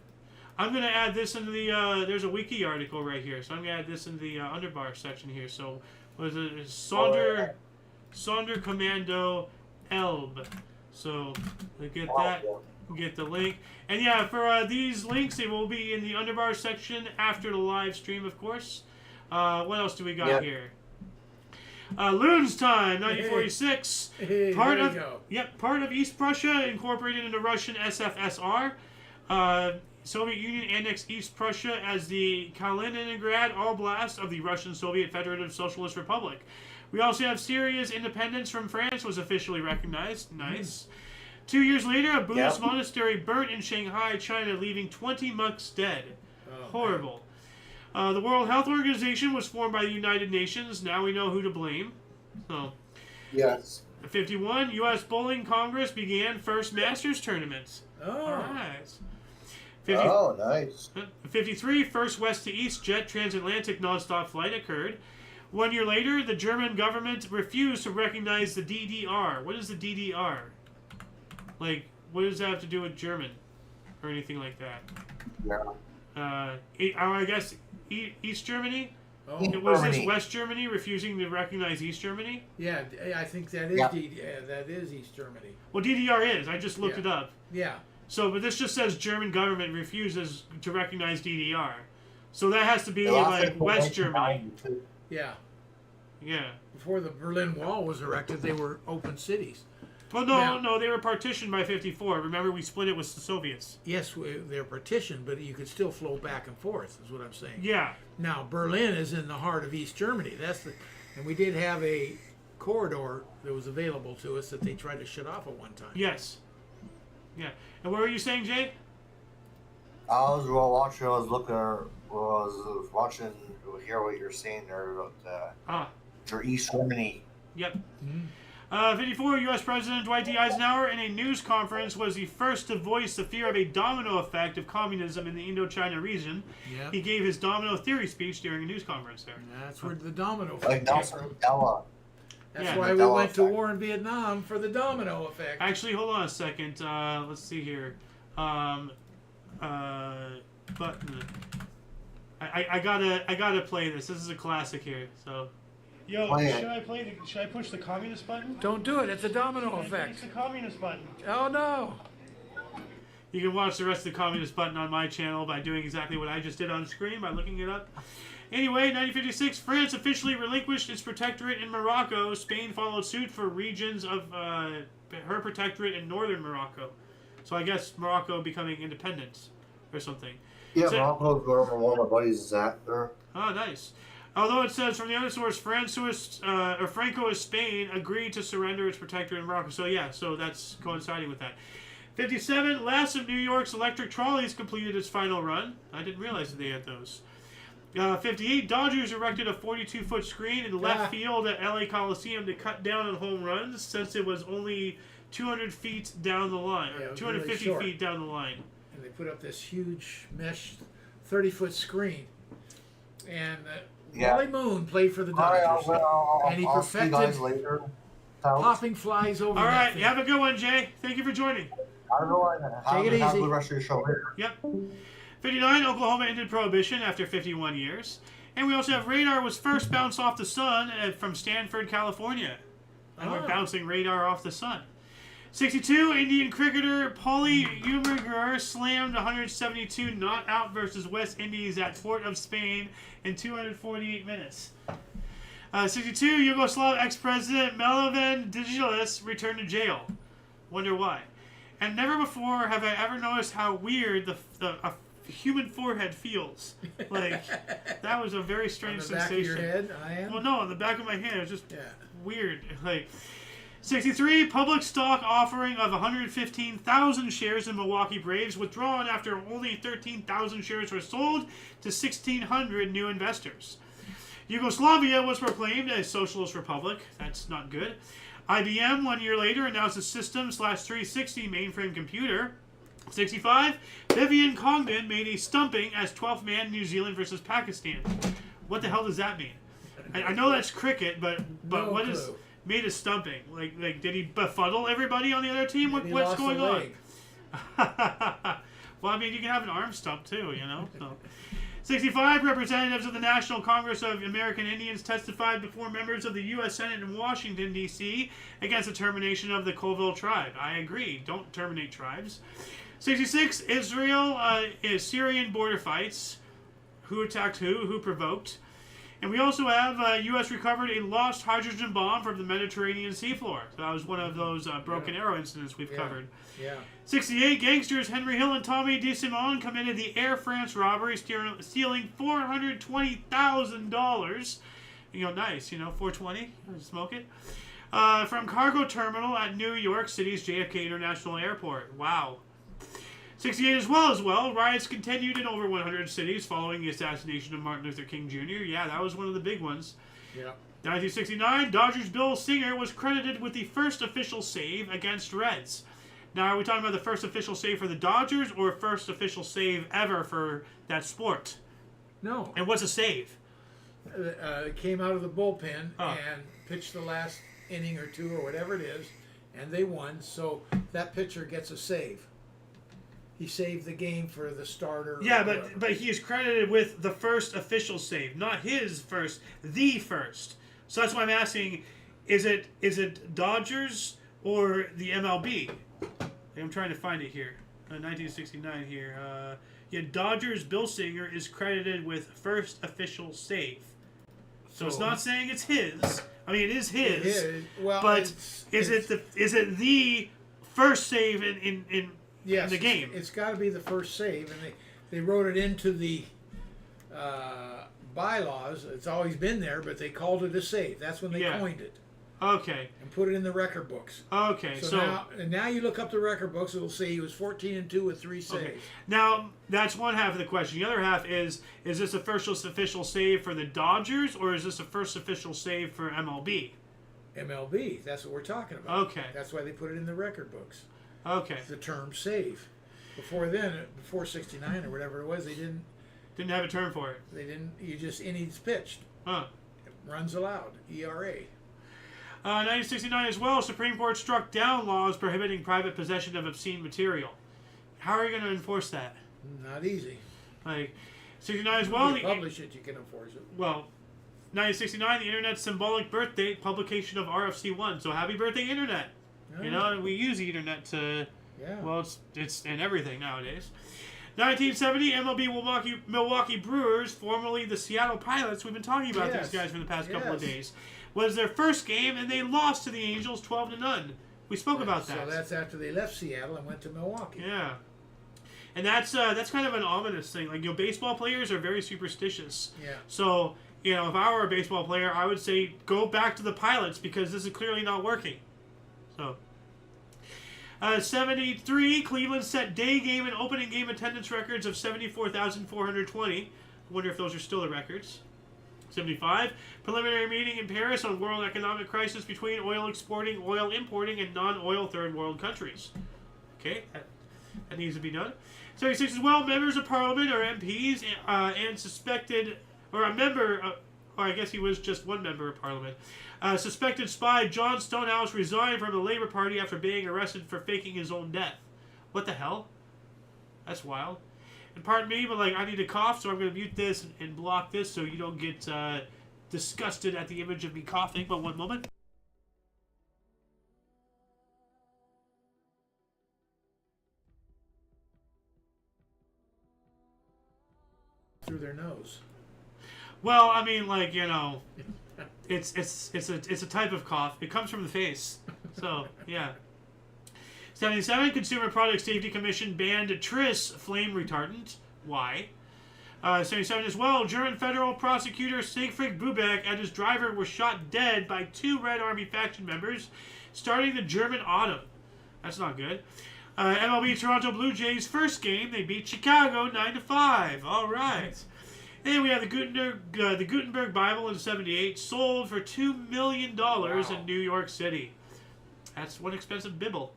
I'm going to add this into the, there's a wiki article right here. So I'm going to add this in the underbar section here. So, what is it? Sonderkommando Elbe. So, we get that. Get the link. And yeah, for these links, they will be in the underbar section after the live stream, of course. What else do we got here? Loons Time, 1946. Part of East Prussia incorporated into Russian SFSR. Soviet Union annexed East Prussia as the Kaliningrad Oblast of the Russian Soviet Federative Socialist Republic. We also have Syria's independence from France was officially recognized. Nice. 2 years later, a Buddhist monastery burnt in Shanghai, China, leaving 20 monks dead. Horrible. The World Health Organization was formed by the United Nations. Now we know who to blame. So, yes. 51, U.S. Bowling Congress began first Masters tournament. Oh. All right. 50, nice. 53, first west to east jet transatlantic nonstop flight occurred. 1 year later, the German government refused to recognize the DDR. What is the DDR? Like, what does that have to do with German? Or anything like that? Yeah. I guess East Germany? Oh, was this West Germany refusing to recognize East Germany? Yeah, I think that is that is East Germany. Well, DDR is. I just looked it up. Yeah. So, but this just says German government refuses to recognize DDR. So that has to be like West Germany. Yeah. Yeah. Before the Berlin Wall was erected, they were open cities. Well, no, they were partitioned by 54. Remember, we split it with the Soviets. Yes, they were partitioned, but you could still flow back and forth, is what I'm saying. Yeah. Now, Berlin is in the heart of East Germany. And we did have a corridor that was available to us that they tried to shut off at one time. Yes. Yeah. And what were you saying, Jay? I was watching, hear what you're saying there about East Germany. Yep. 54, U.S. President Dwight D. Eisenhower, in a news conference, was the first to voice the fear of a domino effect of communism in the Indochina region. Yep. He gave his domino theory speech during a news conference there. That's where the domino effect. Like Nelson Mandela. That's why we went to war in Vietnam, for the domino effect. Actually, hold on a second. Let's see here. Button. I gotta play this. This is a classic here. So. Yo, should I push the communist button? Don't do it. It's a domino effect. Push the communist button. Oh no! You can watch the rest of the communist button on my channel by doing exactly what I just did on screen by looking it up. Anyway, 1956, France officially relinquished its protectorate in Morocco. Spain followed suit for regions of her protectorate in northern Morocco. So I guess Morocco becoming independent or something. Yeah, So- my uncle was wherever one of my buddies is at there. Oh, nice. Although it says from the other source, Franco of Spain agreed to surrender its protectorate in Morocco. So yeah, so that's coinciding with that. 57, last of New York's electric trolleys completed its final run. I didn't realize that they had those. 58, Dodgers erected a 42-foot screen in left field at LA Coliseum to cut down on home runs since it was only 200 feet down the line, 250 really feet down the line. And they put up this huge mesh 30-foot screen. And Wally Moon played for the Dodgers. And he I'll see you guys perfected later. popping flies over All that right, thing. have a good one, Jay. Thank you for joining. I don't know. Take it Have easy. the rest of your show later. Yep. 59, Oklahoma ended prohibition after 51 years. And we also have radar was first bounced off the sun from Stanford, California. And we're bouncing radar off the sun. 62, Indian cricketer Paulie Umerger slammed 172 not out versus West Indies at Port of Spain in 248 minutes. 62, Yugoslav ex-president Milovan Digilis returned to jail. Wonder why. And never before have I ever noticed how weird a human forehead feels. Like, that was a very strange on the back sensation. of your head, I am? Well, no, on the back of my head. It was just weird. Like, 63, public stock offering of 115,000 shares in Milwaukee Braves withdrawn after only 13,000 shares were sold to 1,600 new investors. Yugoslavia was proclaimed a socialist republic. That's not good. IBM, 1 year later, announced a System/360 mainframe computer. 65, Vivian Congdon made a stumping as 12th man New Zealand versus Pakistan. What the hell does that mean? I know that's cricket, but No what is clue. made a stumping? Like did he befuddle everybody on the other team? Maybe What's lost a going on? leg. Well, I mean, you can have an arm stump too, you know. So. 65, representatives of the National Congress of American Indians testified before members of the U.S. Senate in Washington, D.C. against the termination of the Colville tribe. I agree. Don't terminate tribes. 66, Israel is Syrian border fights. Who attacked who? Who provoked? And we also have U.S. recovered a lost hydrogen bomb from the Mediterranean seafloor. So that was one of those broken arrow incidents we've covered. Yeah. 68, gangsters Henry Hill and Tommy DeSimone committed the Air France robbery, stealing $420,000. You know, nice, you know, 420, smoke it. From cargo terminal at New York City's JFK International Airport. Wow. 68 as well. Riots continued in over 100 cities following the assassination of Martin Luther King Jr. Yeah, that was one of the big ones. Yeah. 1969, Dodgers Bill Singer was credited with the first official save against Reds. Now, are we talking about the first official save for the Dodgers or first official save ever for that sport? No. And what's a save? Came out of the bullpen Oh. and pitched the last inning or two or whatever it is, and they won. So that pitcher gets a save. He saved the game for the starter. Yeah, or whatever. but he is credited with the first official save, not his first, the first. So that's why I'm asking, is it Dodgers or the MLB? I'm trying to find it here. 1969 here. Yeah, Dodgers Bill Singer is credited with first official save. So it's not saying it's his. I mean, it is his. It is. Well, but is it the first save in yes, the game? It's got to be the first save, and they wrote it into the bylaws. It's always been there, but they called it a save. That's when they coined it. Okay. And put it in the record books. Okay. So now you look up the record books, it'll say he was 14-2 with 3 saves. okay. Now that's one half of the question. The other half is this a first official save for the Dodgers or is this a first official save for MLB? MLB. That's what we're talking about. Okay. That's why they put it in the record books. Okay. The term save. Before then, before 69 or whatever it was, they didn't. Didn't have a term for it. They didn't. You just innings pitched. Huh. Runs allowed. ERA. 1969 as well, Supreme Court struck down laws prohibiting private possession of obscene material. How are you going to enforce that? Not easy. Like, 69 as well. You publish it, you can enforce it. Well, 1969, the Internet's symbolic birth date, publication of RFC1. So happy birthday, Internet. You know, we use the Internet to, well, it's in everything nowadays. 1970, MLB Milwaukee Brewers, formerly the Seattle Pilots, we've been talking about these guys for the past couple of days, was their first game, and they lost to the Angels 12-0. We spoke about that. So that's after they left Seattle and went to Milwaukee. Yeah. And that's kind of an ominous thing. Like, baseball players are very superstitious. Yeah. So, if I were a baseball player, I would say go back to the pilots because this is clearly not working. So, 73, Cleveland set day game and opening game attendance records of 74,420. I wonder if those are still the records. 75, preliminary meeting in Paris on world economic crisis between oil exporting, oil importing, and non-oil third world countries. Okay, that needs to be done. 76 as well, members of parliament or MPs and suspected, or a member, or I guess he was just one member of parliament. Suspected spy John Stonehouse resigned from the Labour Party after being arrested for faking his own death. What the hell? That's wild. And pardon me, but I need to cough, so I'm going to mute this and block this so you don't get disgusted at the image of me coughing. But one moment. Through their nose. Well, I mean, it's a type of cough. It comes from the face. So, yeah. 77, Consumer Product Safety Commission banned Tris flame retardant. Why? 77 as well, German federal prosecutor Siegfried Bubeck and his driver were shot dead by 2 Red Army faction members, starting the German autumn. That's not good. MLB Toronto Blue Jays first game, they beat Chicago 9-5. All right. Then we have the Gutenberg Bible in 78, sold for $2 million in New York City. That's one expensive Bible.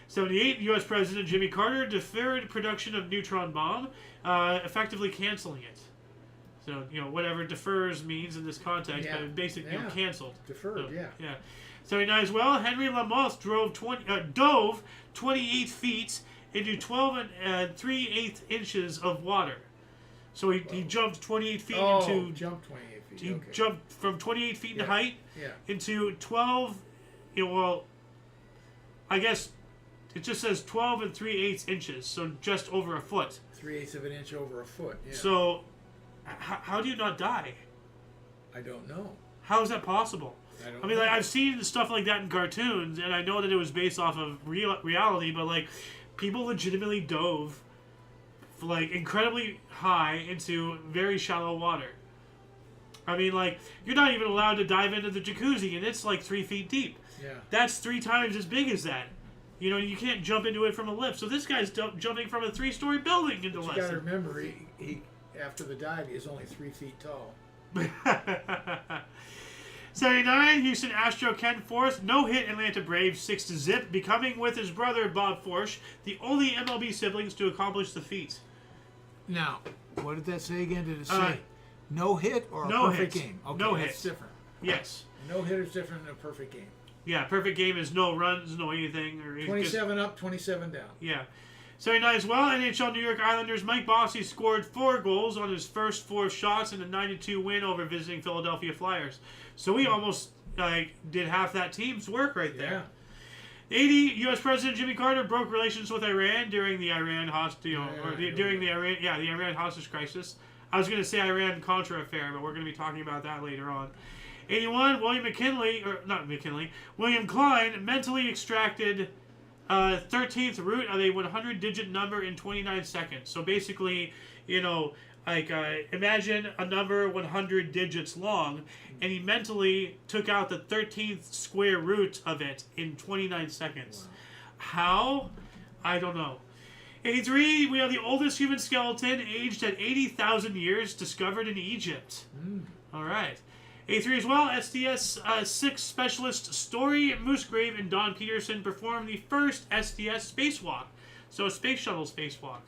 78, U.S. President Jimmy Carter deferred production of neutron bomb, effectively canceling it. So, whatever defers means in this context, but it basically canceled. Deferred, so, yeah. 79 as well, Henry Lamotte dove 28 feet into 12 and 3/8 inches of water. So he jumped 28 feet into... jumped 28 feet, He jumped from 28 feet in height into 12... I guess... It just says 12 and 3/8 inches, so just over a foot. 3/8 of an inch over a foot, yeah. So, how do you not die? I don't know. How is that possible? I mean, I've seen stuff like that in cartoons, and I know that it was based off of reality, but, people legitimately dove, incredibly high into very shallow water. I mean, you're not even allowed to dive into the jacuzzi, and it's, 3 feet deep. Yeah. That's 3 times as big as that. You can't jump into it from a lift. So this guy's jumping from a 3-story building into less. You got to remember, he after the dive, is only 3 feet tall. 79, Houston Astro Ken Forth no-hit Atlanta Braves 6-0, becoming with his brother Bob Forsh the only MLB siblings to accomplish the feat. Now, what did that say again? Did it say no hit or a perfect game? Okay, no that's hit. different. Yes. No hit is different than a perfect game. Yeah, perfect game is no runs, no anything. 27 up, 27 down. Yeah. 79 as well, NHL New York Islanders Mike Bossy scored 4 goals on his first 4 shots in a 9-2 win over visiting Philadelphia Flyers. So he almost did half that team's work right there. Yeah. 80, U.S. President Jimmy Carter broke relations with Iran during the Iran hostage, the Iran hostage crisis. I was going to say Iran-Contra affair, but we're going to be talking about that later on. 81, William Klein mentally extracted 13th root of a 100-digit number in 29 seconds. So basically, imagine a number 100 digits long, and he mentally took out the 13th square root of it in 29 seconds. Wow. How? I don't know. 83, we have the oldest human skeleton, aged at 80,000 years, discovered in Egypt. All right. 83 as well, SDS 6 specialist Story Moosegrave and Don Peterson performed the first SDS spacewalk. So a space shuttle spacewalk.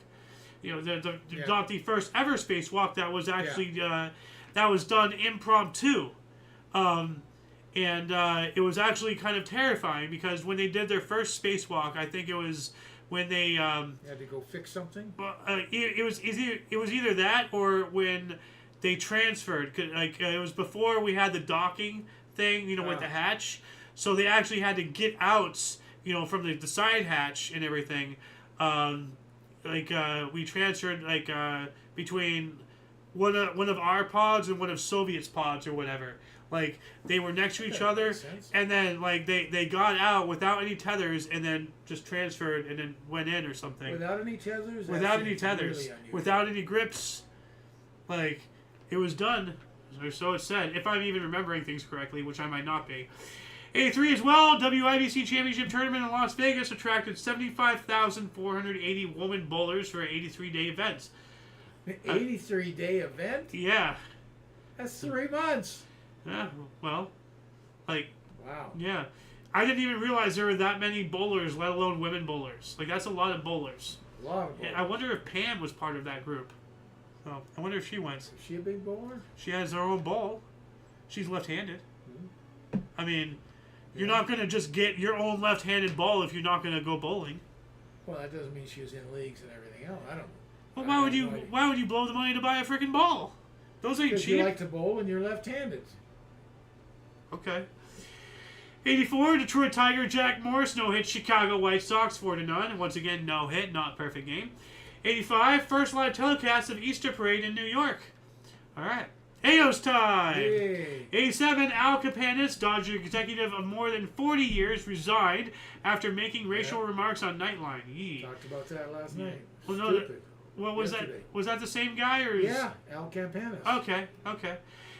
Not the first ever spacewalk. That was actually that was done impromptu. And it was actually kind of terrifying because when they did their first spacewalk, I think it was when they had to go fix something. It was either that or when they transferred. It was before we had the docking thing, with the hatch. So they actually had to get out, from the side hatch and everything. We transferred between one of our pods and one of Soviet's pods or whatever. Like, they were next to each other, and then, like, they got out without any tethers and then just transferred and then went in or something. Without any tethers? Without any tethers. Really without any grips. Like, it was done. Or so it said, if I'm even remembering things correctly, which I might not be. 83 as well, WIBC Championship Tournament in Las Vegas attracted 75,480 woman bowlers for an 83-day event. An 83-day event? Yeah. That's 3 months. Yeah, well, like, wow. Yeah. I didn't even realize there were that many bowlers, let alone women bowlers. Like, that's a lot of bowlers. A lot of bowlers. I wonder if Pam was part of that group. So, I wonder if she went. Is she a big bowler? She has her own bowl. She's left-handed. Mm-hmm. I mean, you're not going to just get your own left-handed ball if you're not going to go bowling. Well, that doesn't mean she was in leagues and everything else. I don't know. Well, why would you blow the money to buy a freaking ball? Those ain't cheap. Because you like to bowl and you're left-handed. Okay. 84, Detroit Tiger Jack Morris no-hit Chicago White Sox 4-0. Once again, no-hit, not perfect game. 85, first live telecast of Easter Parade in New York. All right. Ayo's time. Yay. 87, Al Capanis, Dodger executive of more than 40 years, resigned after making racial remarks on Nightline. Yee. Talked about that last night. Well, no, Stupid. What was Yesterday. that? Was that the same guy or? Yeah, Al Campanis. Okay.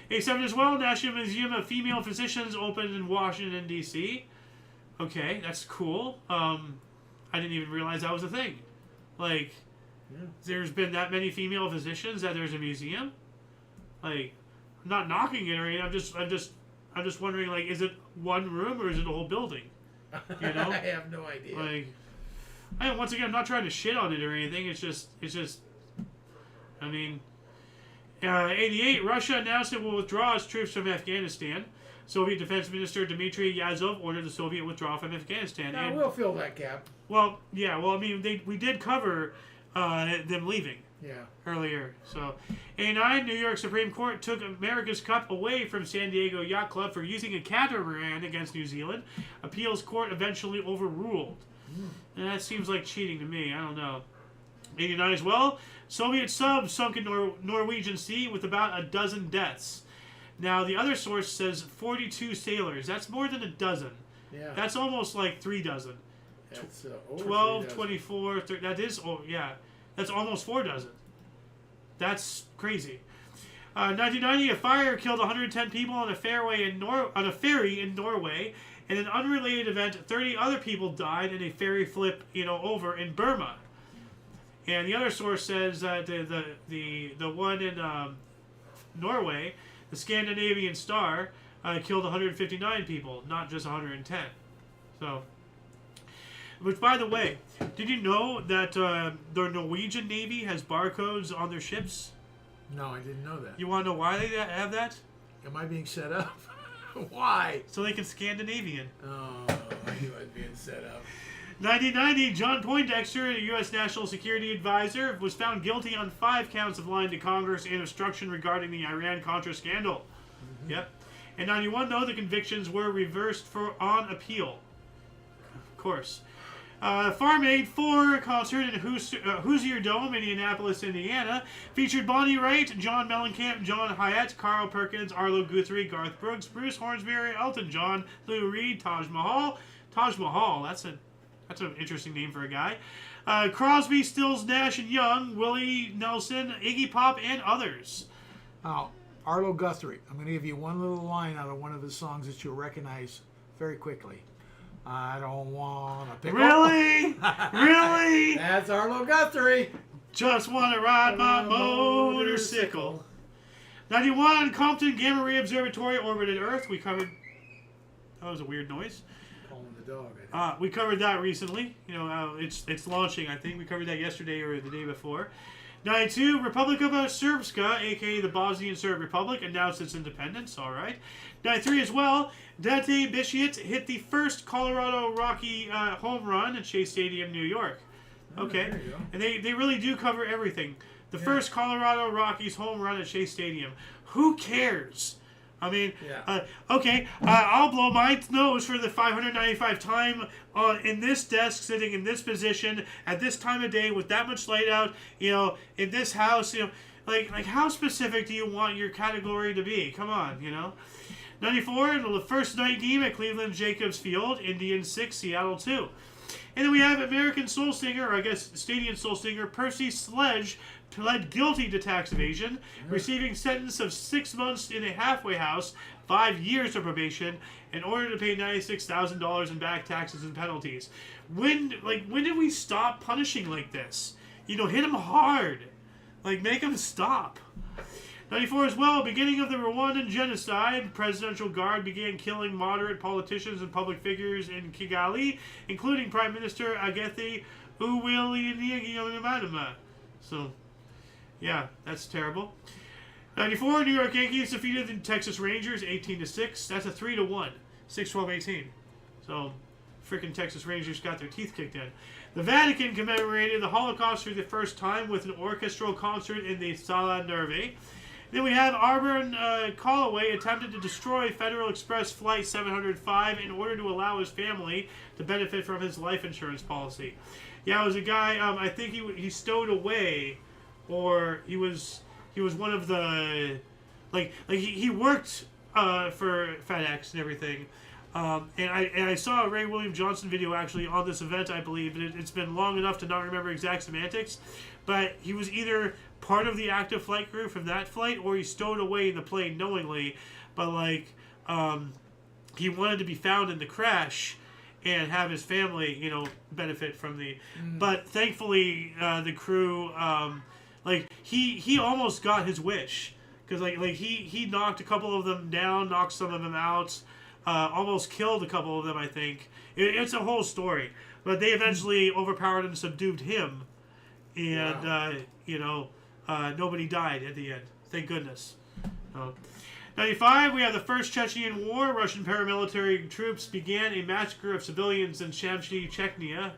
87 as well. National Museum of Female Physicians opened in Washington D.C. Okay, that's cool. I didn't even realize that was a thing. Like, there's been that many female physicians that there's a museum. Like, I'm not knocking it or anything. I'm just wondering. Like, is it one room or is it a whole building? You know? I have no idea. Like, once again, I'm not trying to shit on it or anything. It's just. I mean, 88. Russia announced it will withdraw its troops from Afghanistan. Soviet Defense Minister Dmitry Yazov ordered the Soviet withdrawal from Afghanistan. Now we'll fill that gap. Well, yeah. Well, I mean, we did cover them leaving. Yeah. Earlier. So, 89. New York Supreme Court took America's Cup away from San Diego Yacht Club for using a catamaran against New Zealand. Appeals court eventually overruled. And that seems like cheating to me. I don't know. 89 as well. Soviet sub sunk in Norwegian Sea with about a dozen deaths. Now, the other source says 42 sailors. That's more than a dozen. Yeah. That's almost like 3 dozen. That's, 12, 24, 30, that is, that's almost 4 dozen. That's crazy. 1990, a fire killed 110 people on a ferry in Norway. In an unrelated event, 30 other people died in a ferry flip, over in Burma. And the other source says that the one in Norway, the Scandinavian Star, killed 159 people, not just 110. So, which, by the way, did you know that the Norwegian Navy has barcodes on their ships? No, I didn't know that. You want to know why they have that? Am I being set up? Why? So they can Scandinavian. Oh, he was being set up. 1990, John Poindexter, a U.S. National Security Advisor, was found guilty on 5 counts of lying to Congress and obstruction regarding the Iran-Contra scandal. Mm-hmm. Yep. In 91, though, the convictions were reversed on appeal. Of course. Farm Aid 4 concert in Hoosier Dome, Indianapolis, Indiana, featured Bonnie Raitt, John Mellencamp, John Hyatt, Carl Perkins, Arlo Guthrie, Garth Brooks, Bruce Hornsby, Elton John, Lou Reed, Taj Mahal. Taj Mahal, that's an interesting name for a guy. Crosby, Stills, Nash and Young, Willie Nelson, Iggy Pop, and others. Now, Arlo Guthrie, I'm going to give you one little line out of one of his songs that you'll recognize very quickly. I don't want to pick Really? Really? That's Arlo Guthrie. Just want to ride my motorcycle. 91, Compton Gamma Ray Observatory orbited Earth. We covered... That was a weird noise. Calling the dog, I think. We covered that recently. It's launching, I think. We covered that yesterday or the day before. 92, Republic of Srpska, a.k.a. the Bosnian Serb Republic, announced its independence. All right. 93 as well, Dante Bichette hit the first Colorado Rocky home run at Shea Stadium, New York. Okay. There you go. And they really do cover everything. The first Colorado Rockies home run at Shea Stadium. Who cares? I mean, okay, I'll blow my nose for the 595 time in this desk, sitting in this position, at this time of day, with that much light out, in this house, Like how specific do you want your category to be? Come on, 94, the first night game at Cleveland Jacobs Field, Indians 6, Seattle 2. And then we have American soul singer, or I guess Stadium soul singer, Percy Sledge, pled guilty to tax evasion, receiving sentence of 6 months in a halfway house, 5 years of probation, in order to pay $96,000 in back taxes and penalties. When did we stop punishing like this? Hit him hard. Make him stop. 94 as well, beginning of the Rwandan genocide, Presidential Guard began killing moderate politicians and public figures in Kigali, including Prime Minister Agathe Uwilingiyimana. So, yeah, that's terrible. 94, New York Yankees defeated the Texas Rangers 18-6. That's a 3-1. 6-12-18. So, freaking Texas Rangers got their teeth kicked in. The Vatican commemorated the Holocaust for the first time with an orchestral concert in the Sala Nerve. Then we have Auburn Callaway attempted to destroy Federal Express Flight 705 in order to allow his family to benefit from his life insurance policy. Yeah, it was a guy, I think he stowed away, or he was one of the, he worked for FedEx and everything. And I saw a Ray William Johnson video actually on this event, I believe, and it's been long enough to not remember exact semantics, but he was either part of the active flight crew from that flight, or he stowed away in the plane knowingly, but he wanted to be found in the crash and have his family, benefit from the. But thankfully, the crew, he almost got his wish, because he knocked a couple of them down, knocked some of them out, almost killed a couple of them. I think it's a whole story, but they eventually overpowered and subdued him, and wow. Nobody died at the end. Thank goodness. 95, we have the First Chechen War. Russian paramilitary troops began a massacre of civilians in Shamshi, Chechnya.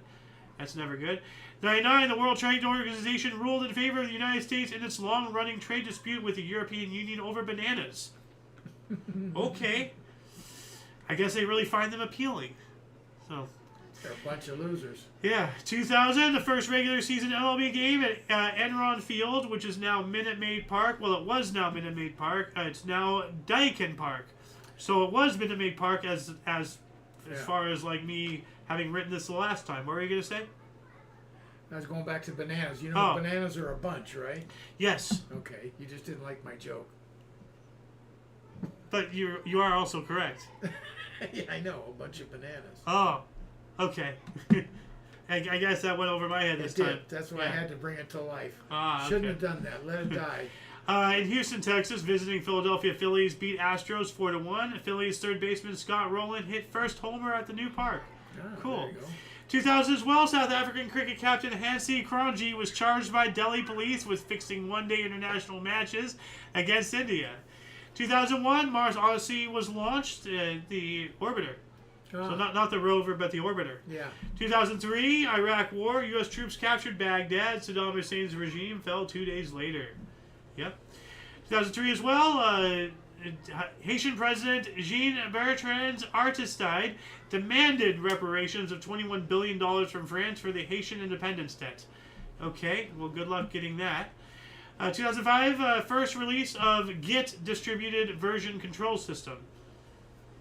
That's never good. 99, the World Trade Organization ruled in favor of the United States in its long-running trade dispute with the European Union over bananas. Okay. I guess they really find them appealing. So... They're a bunch of losers. Yeah. 2000, the first regular season MLB game at Enron Field, which is now Minute Maid Park. Well, it was now Minute Maid Park. It's now Daikin Park. So it was Minute Maid Park as far as me having written this the last time. What were you going to say? I was going back to bananas. Bananas are a bunch, right? Yes. Okay. You just didn't like my joke. But you are also correct. Yeah, I know. A bunch of bananas. Oh. Okay. I guess that went over my head this time. That's why I had to bring it to life. Okay. Shouldn't have done that. Let it die. In Houston, Texas, visiting Philadelphia Phillies beat Astros 4-1. Phillies third baseman Scott Rowland hit first homer at the new park. Cool. There you go. 2000 as well, South African cricket captain Hansi Cronje was charged by Delhi police with fixing one-day international matches against India. 2001, Mars Odyssey was launched, the orbiter. So not the rover, but the orbiter. Yeah. 2003, Iraq War. U.S. troops captured Baghdad. Saddam Hussein's regime fell 2 days later. Yep. 2003 as well, Haitian President Jean-Bertrand Aristide demanded reparations of $21 billion from France for the Haitian independence debt. Okay, well, good luck getting that. 2005, first release of Git distributed version control system.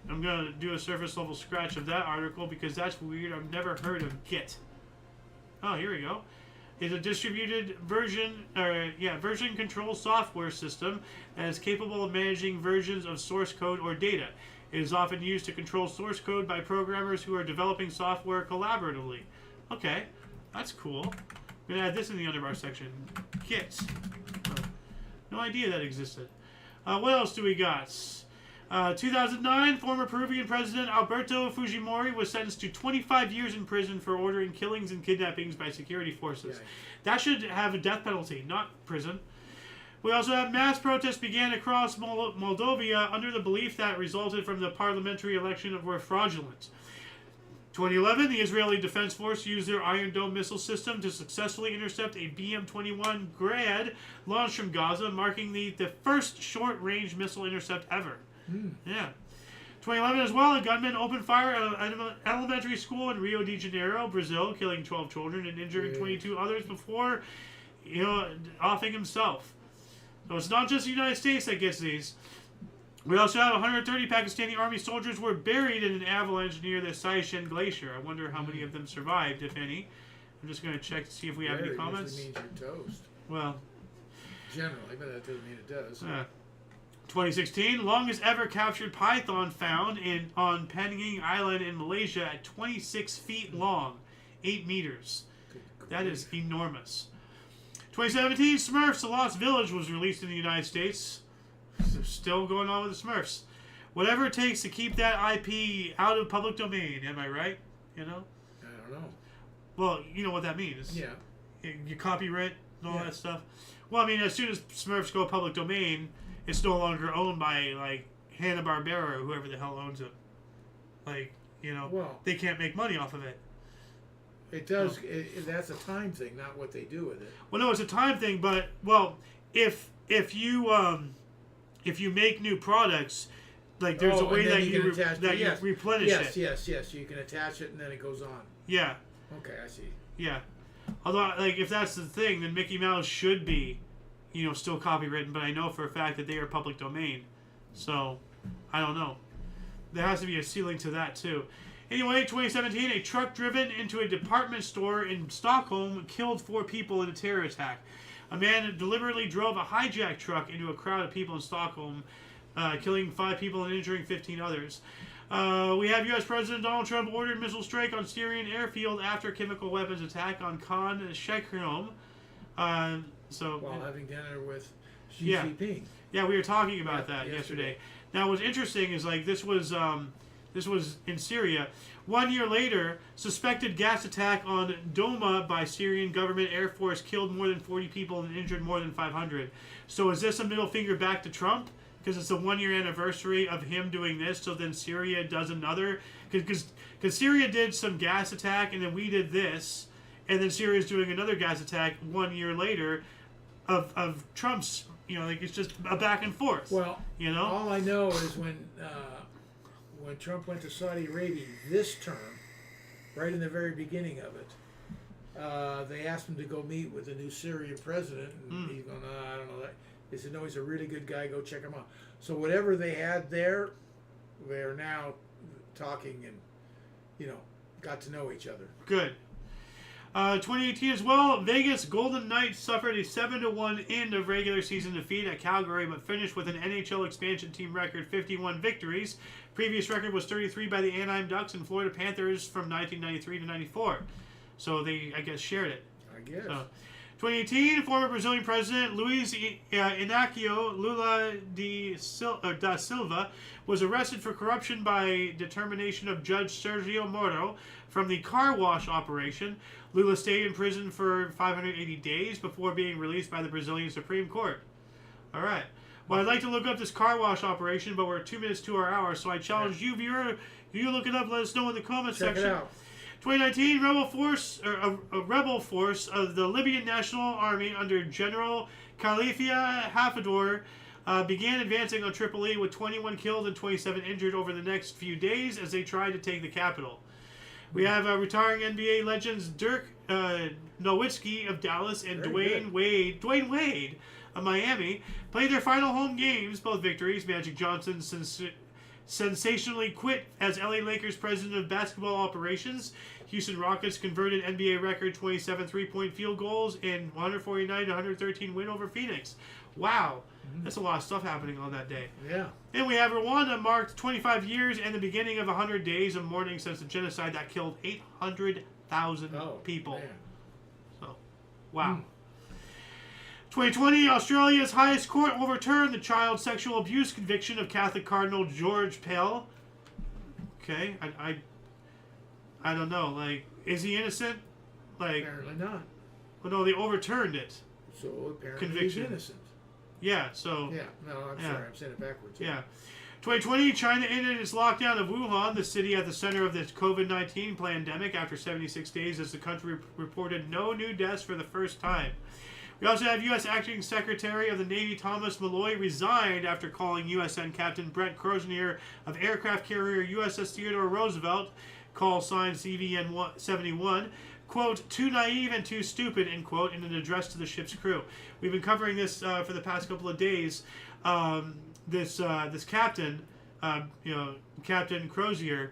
I'm going to do a surface level scratch of that article because that's weird. I've never heard of Git. Oh, here we go. It's a distributed version control software system that is capable of managing versions of source code or data. It is often used to control source code by programmers who are developing software collaboratively. Okay, that's cool. I'm going to add this in the underbar section. Git. Oh, no idea that existed. What else do we got? 2009, former Peruvian President Alberto Fujimori was sentenced to 25 years in prison for ordering killings and kidnappings by security forces. Yeah. That should have a death penalty, not prison. We also have mass protests began across Moldova under the belief that resulted from the parliamentary election were fraudulent. 2011, the Israeli Defense Force used their Iron Dome missile system to successfully intercept a BM-21 Grad launched from Gaza, marking the first short-range missile intercept ever. Yeah. 2011 as well, a gunman opened fire at an elementary school in Rio de Janeiro, Brazil, killing 12 children and injuring 22 others before offing himself. So it's not just the United States that gets these. We also have 130 Pakistani army soldiers were buried in an avalanche near the Saishen Glacier. I wonder how many of them survived, if any. I'm just going to check to see if we have any comments. Usually means you're toast. Well, generally, but that doesn't mean it does. 2016, longest ever captured python found on Penang Island in Malaysia at 26 feet long, 8 meters. That is enormous. 2017, Smurfs: The Lost Village was released in the United States. Still going on with the Smurfs. Whatever it takes to keep that IP out of public domain. Am I right? You know? I don't know. Well, you know what that means. Yeah. You copyright and all that stuff. Well, I mean, as soon as Smurfs go public domain, it's no longer owned by, like, Hanna-Barbera or whoever the hell owns it. Like, you know, well, they can't make money off of it. It does. That's a time thing, not what they do with it. Well, no, it's a time thing, but, well, if you make new products, like, there's a way that you replenish it. Yes. You can attach it and then it goes on. Yeah. Okay, I see. Yeah. Although, like, if that's the thing, then Mickey Mouse should be, you know, still copywritten, but I know for a fact that they are public domain. So, I don't know. There has to be a ceiling to that, too. Anyway, 2017, a truck driven into a department store in Stockholm killed 4 people in a terror attack. A man deliberately drove a hijacked truck into a crowd of people in Stockholm, killing 5 people and injuring 15 others. We have U.S. President Donald Trump ordered missile strike on Syrian airfield after chemical weapons attack on Khan Sheikhoum. While having dinner with Xi Jinping. Yeah, we were talking about that yesterday. Now, what's interesting is, like, this was in Syria. 1 year later, suspected gas attack on Doma by Syrian government air force killed more than 40 people and injured more than 500. So is this a middle finger back to Trump? Because it's the 1 year anniversary of him doing this, so then Syria does another? Because Syria did some gas attack, and then we did this, and then Syria's doing another gas attack 1 year later of Trump's, you know, like, it's just a back and forth. Well, you know? All I know is when Trump went to Saudi Arabia this term, right in the very beginning of it, they asked him to go meet with the new Syrian president, and he's going, I don't know that. They said, no, he's a really good guy, go check him out. So whatever they had there, they're now talking and, you know, got to know each other. Good. 2018 as well, Vegas Golden Knights suffered a 7-1 end of regular season defeat at Calgary, but finished with an NHL expansion team record 51 victories. Previous record was 33 by the Anaheim Ducks and Florida Panthers from 1993 to 94. So they, I guess, shared it. I guess. 2018, former Brazilian president Luiz Inácio Lula da Silva was arrested for corruption by determination of Judge Sergio Moro from the car wash operation. Lula stayed in prison for 580 days before being released by the Brazilian Supreme Court. All right. Well, I'd like to look up this car wash operation, but we're 2 minutes to our hour, so I challenge you, viewer, you look it up, let us know in the comments section. Check it out. 2019, a rebel force of the Libyan National Army under General Khalifa Haftar began advancing on Tripoli with 21 killed and 27 injured over the next few days as they tried to take the capital. We have retiring NBA legends Dirk Nowitzki of Dallas and Dwayne Wade of Miami played their final home games, both victories. Magic Johnson sensationally quit as LA Lakers president of basketball operations. Houston Rockets converted NBA record 27 three-point field goals in 149-113 win over Phoenix. Wow, that's a lot of stuff happening on that day. Yeah. And we have Rwanda marked 25 years and the beginning of 100 days of mourning since the genocide that killed 800,000 people. Man. So, wow. 2020, Australia's highest court overturned the child sexual abuse conviction of Catholic Cardinal George Pell. Okay, I don't know. Like, is he innocent? Like, apparently not. Well, no, they overturned it. So apparently he's innocent. Yeah. So. Yeah. No, I'm sorry. I'm saying it backwards. Yeah. 2020, China ended its lockdown of Wuhan, the city at the center of the COVID-19 pandemic, after 76 days, as the country reported no new deaths for the first time. We also have U.S. Acting Secretary of the Navy Thomas Malloy resigned after calling USN Captain Brett Krosnier of aircraft carrier USS Theodore Roosevelt, call sign CVN 71, quote, too naive and too stupid, end quote, in an address to the ship's crew. We've been covering this for the past couple of days. This captain, Captain Crozier,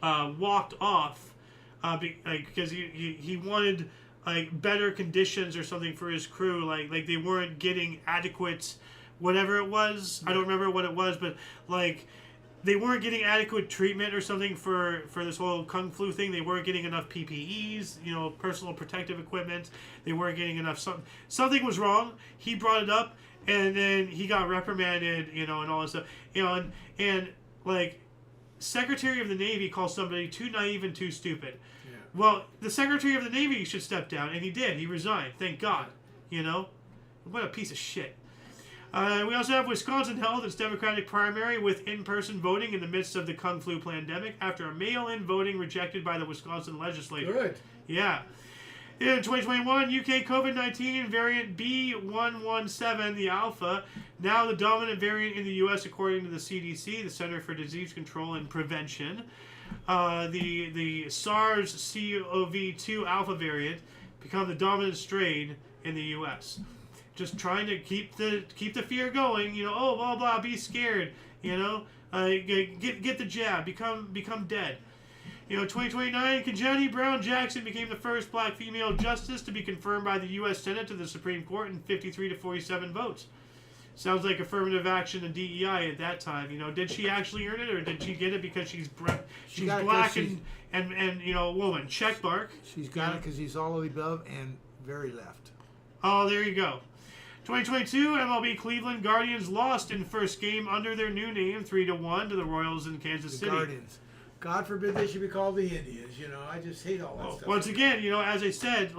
walked off because he wanted better conditions or something for his crew. Like they weren't getting adequate, whatever it was. I don't remember what it was, but they weren't getting adequate treatment or something for this whole Kung Flu thing. They weren't getting enough PPEs, personal protective equipment. They weren't getting enough. Something was wrong. He brought it up, and then he got reprimanded, and all this stuff. And Secretary of the Navy calls somebody too naive and too stupid. Yeah. Well, the Secretary of the Navy should step down, and he did. He resigned. Thank God. What a piece of shit. We also have Wisconsin held its Democratic primary with in-person voting in the midst of the Kung Flu pandemic after a mail-in voting rejected by the Wisconsin legislature. Good. Yeah. In 2021, UK COVID-19 variant B117, the Alpha, now the dominant variant in the U.S. according to the CDC, the Center for Disease Control and Prevention. The SARS-CoV-2 Alpha variant become the dominant strain in the U.S. Just trying to keep the fear going. Oh, blah blah, be scared. Get the jab. Become dead. 2029, Ketanji Brown Jackson became the first black female justice to be confirmed by the U.S. Senate to the Supreme Court in 53 to 47 votes. Sounds like affirmative action and DEI at that time. Did she actually earn it, or did she get it because she's black and a woman? Check mark. She's got it because she's all of the above and very left. Oh, there you go. 2022, MLB Cleveland Guardians lost in first game under their new name 3-1 to the Royals in Kansas City. Guardians. God forbid they should be called the Indians. I just hate all that stuff. Once again, as I said,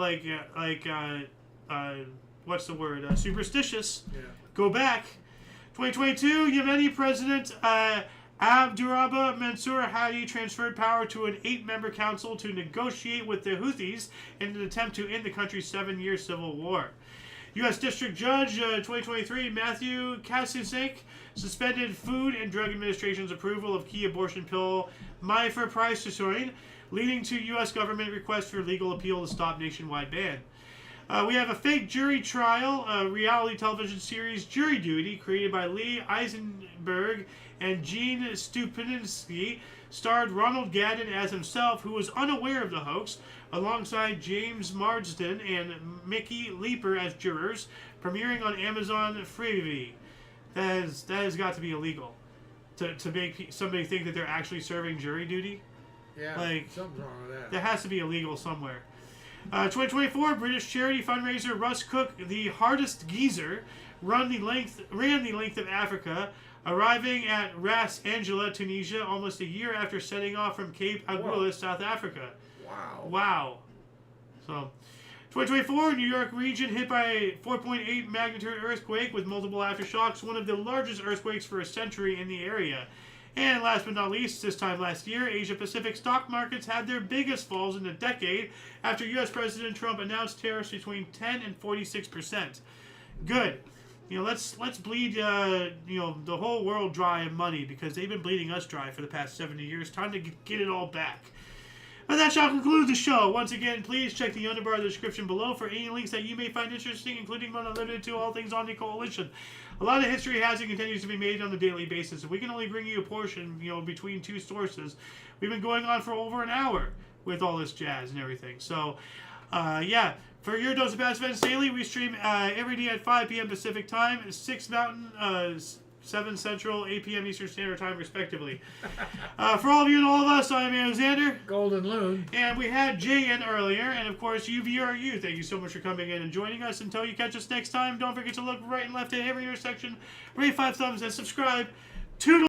what's the word? Superstitious. Yeah. Go back. 2022, Yemeni President Abdurrahman Mansour Hadi transferred power to an 8-member council to negotiate with the Houthis in an attempt to end the country's 7-year civil war. U.S. District Judge 2023 Matthew Kasicek suspended Food and Drug Administration's approval of key abortion pill mifepristone, leading to U.S. government request for legal appeal to stop nationwide ban. We have a fake jury trial, a reality television series, Jury Duty, created by Lee Eisenberg and Gene Stupinski, starred Ronald Gadden as himself, who was unaware of the hoax, alongside James Marsden and Mickey Leeper as jurors, premiering on Amazon Freevee. That has got to be illegal. To make somebody think that they're actually serving jury duty. Yeah, something's wrong with that. That has to be illegal somewhere. 2024 British charity fundraiser Russ Cook, the hardest geezer, ran the length of Africa, arriving at Ras Angela, Tunisia, almost a year after setting off from Cape Aguilas, South Africa. Wow. So, 2024 New York region hit by a 4.8 magnitude earthquake with multiple aftershocks, one of the largest earthquakes for a century in the area. And last but not least, this time last year, Asia-Pacific stock markets had their biggest falls in a decade after U.S. President Trump announced tariffs between 10 and 46%. Good. Let's bleed the whole world dry of money, because they've been bleeding us dry for the past 70 years. Time to get it all back. And that shall conclude the show. Once again, please check the underbar of the description below for any links that you may find interesting, including but not limited to all things Omni Coalition. A lot of history has and continues to be made on a daily basis. We can only bring you a portion, between two sources. We've been going on for over an hour with all this jazz and everything. So, yeah. For your dose of past events daily, we stream every day at 5 p.m. Pacific Time, 6 Mountain, 7 Central, 8 p.m. Eastern Standard Time, respectively. For all of you and all of us, I'm Alexander. Golden Loon. And we had Jay in earlier. And, of course, UVRU. Thank you so much for coming in and joining us. Until you catch us next time, don't forget to look right and left at every intersection, rate 5 thumbs, and subscribe. Toodle.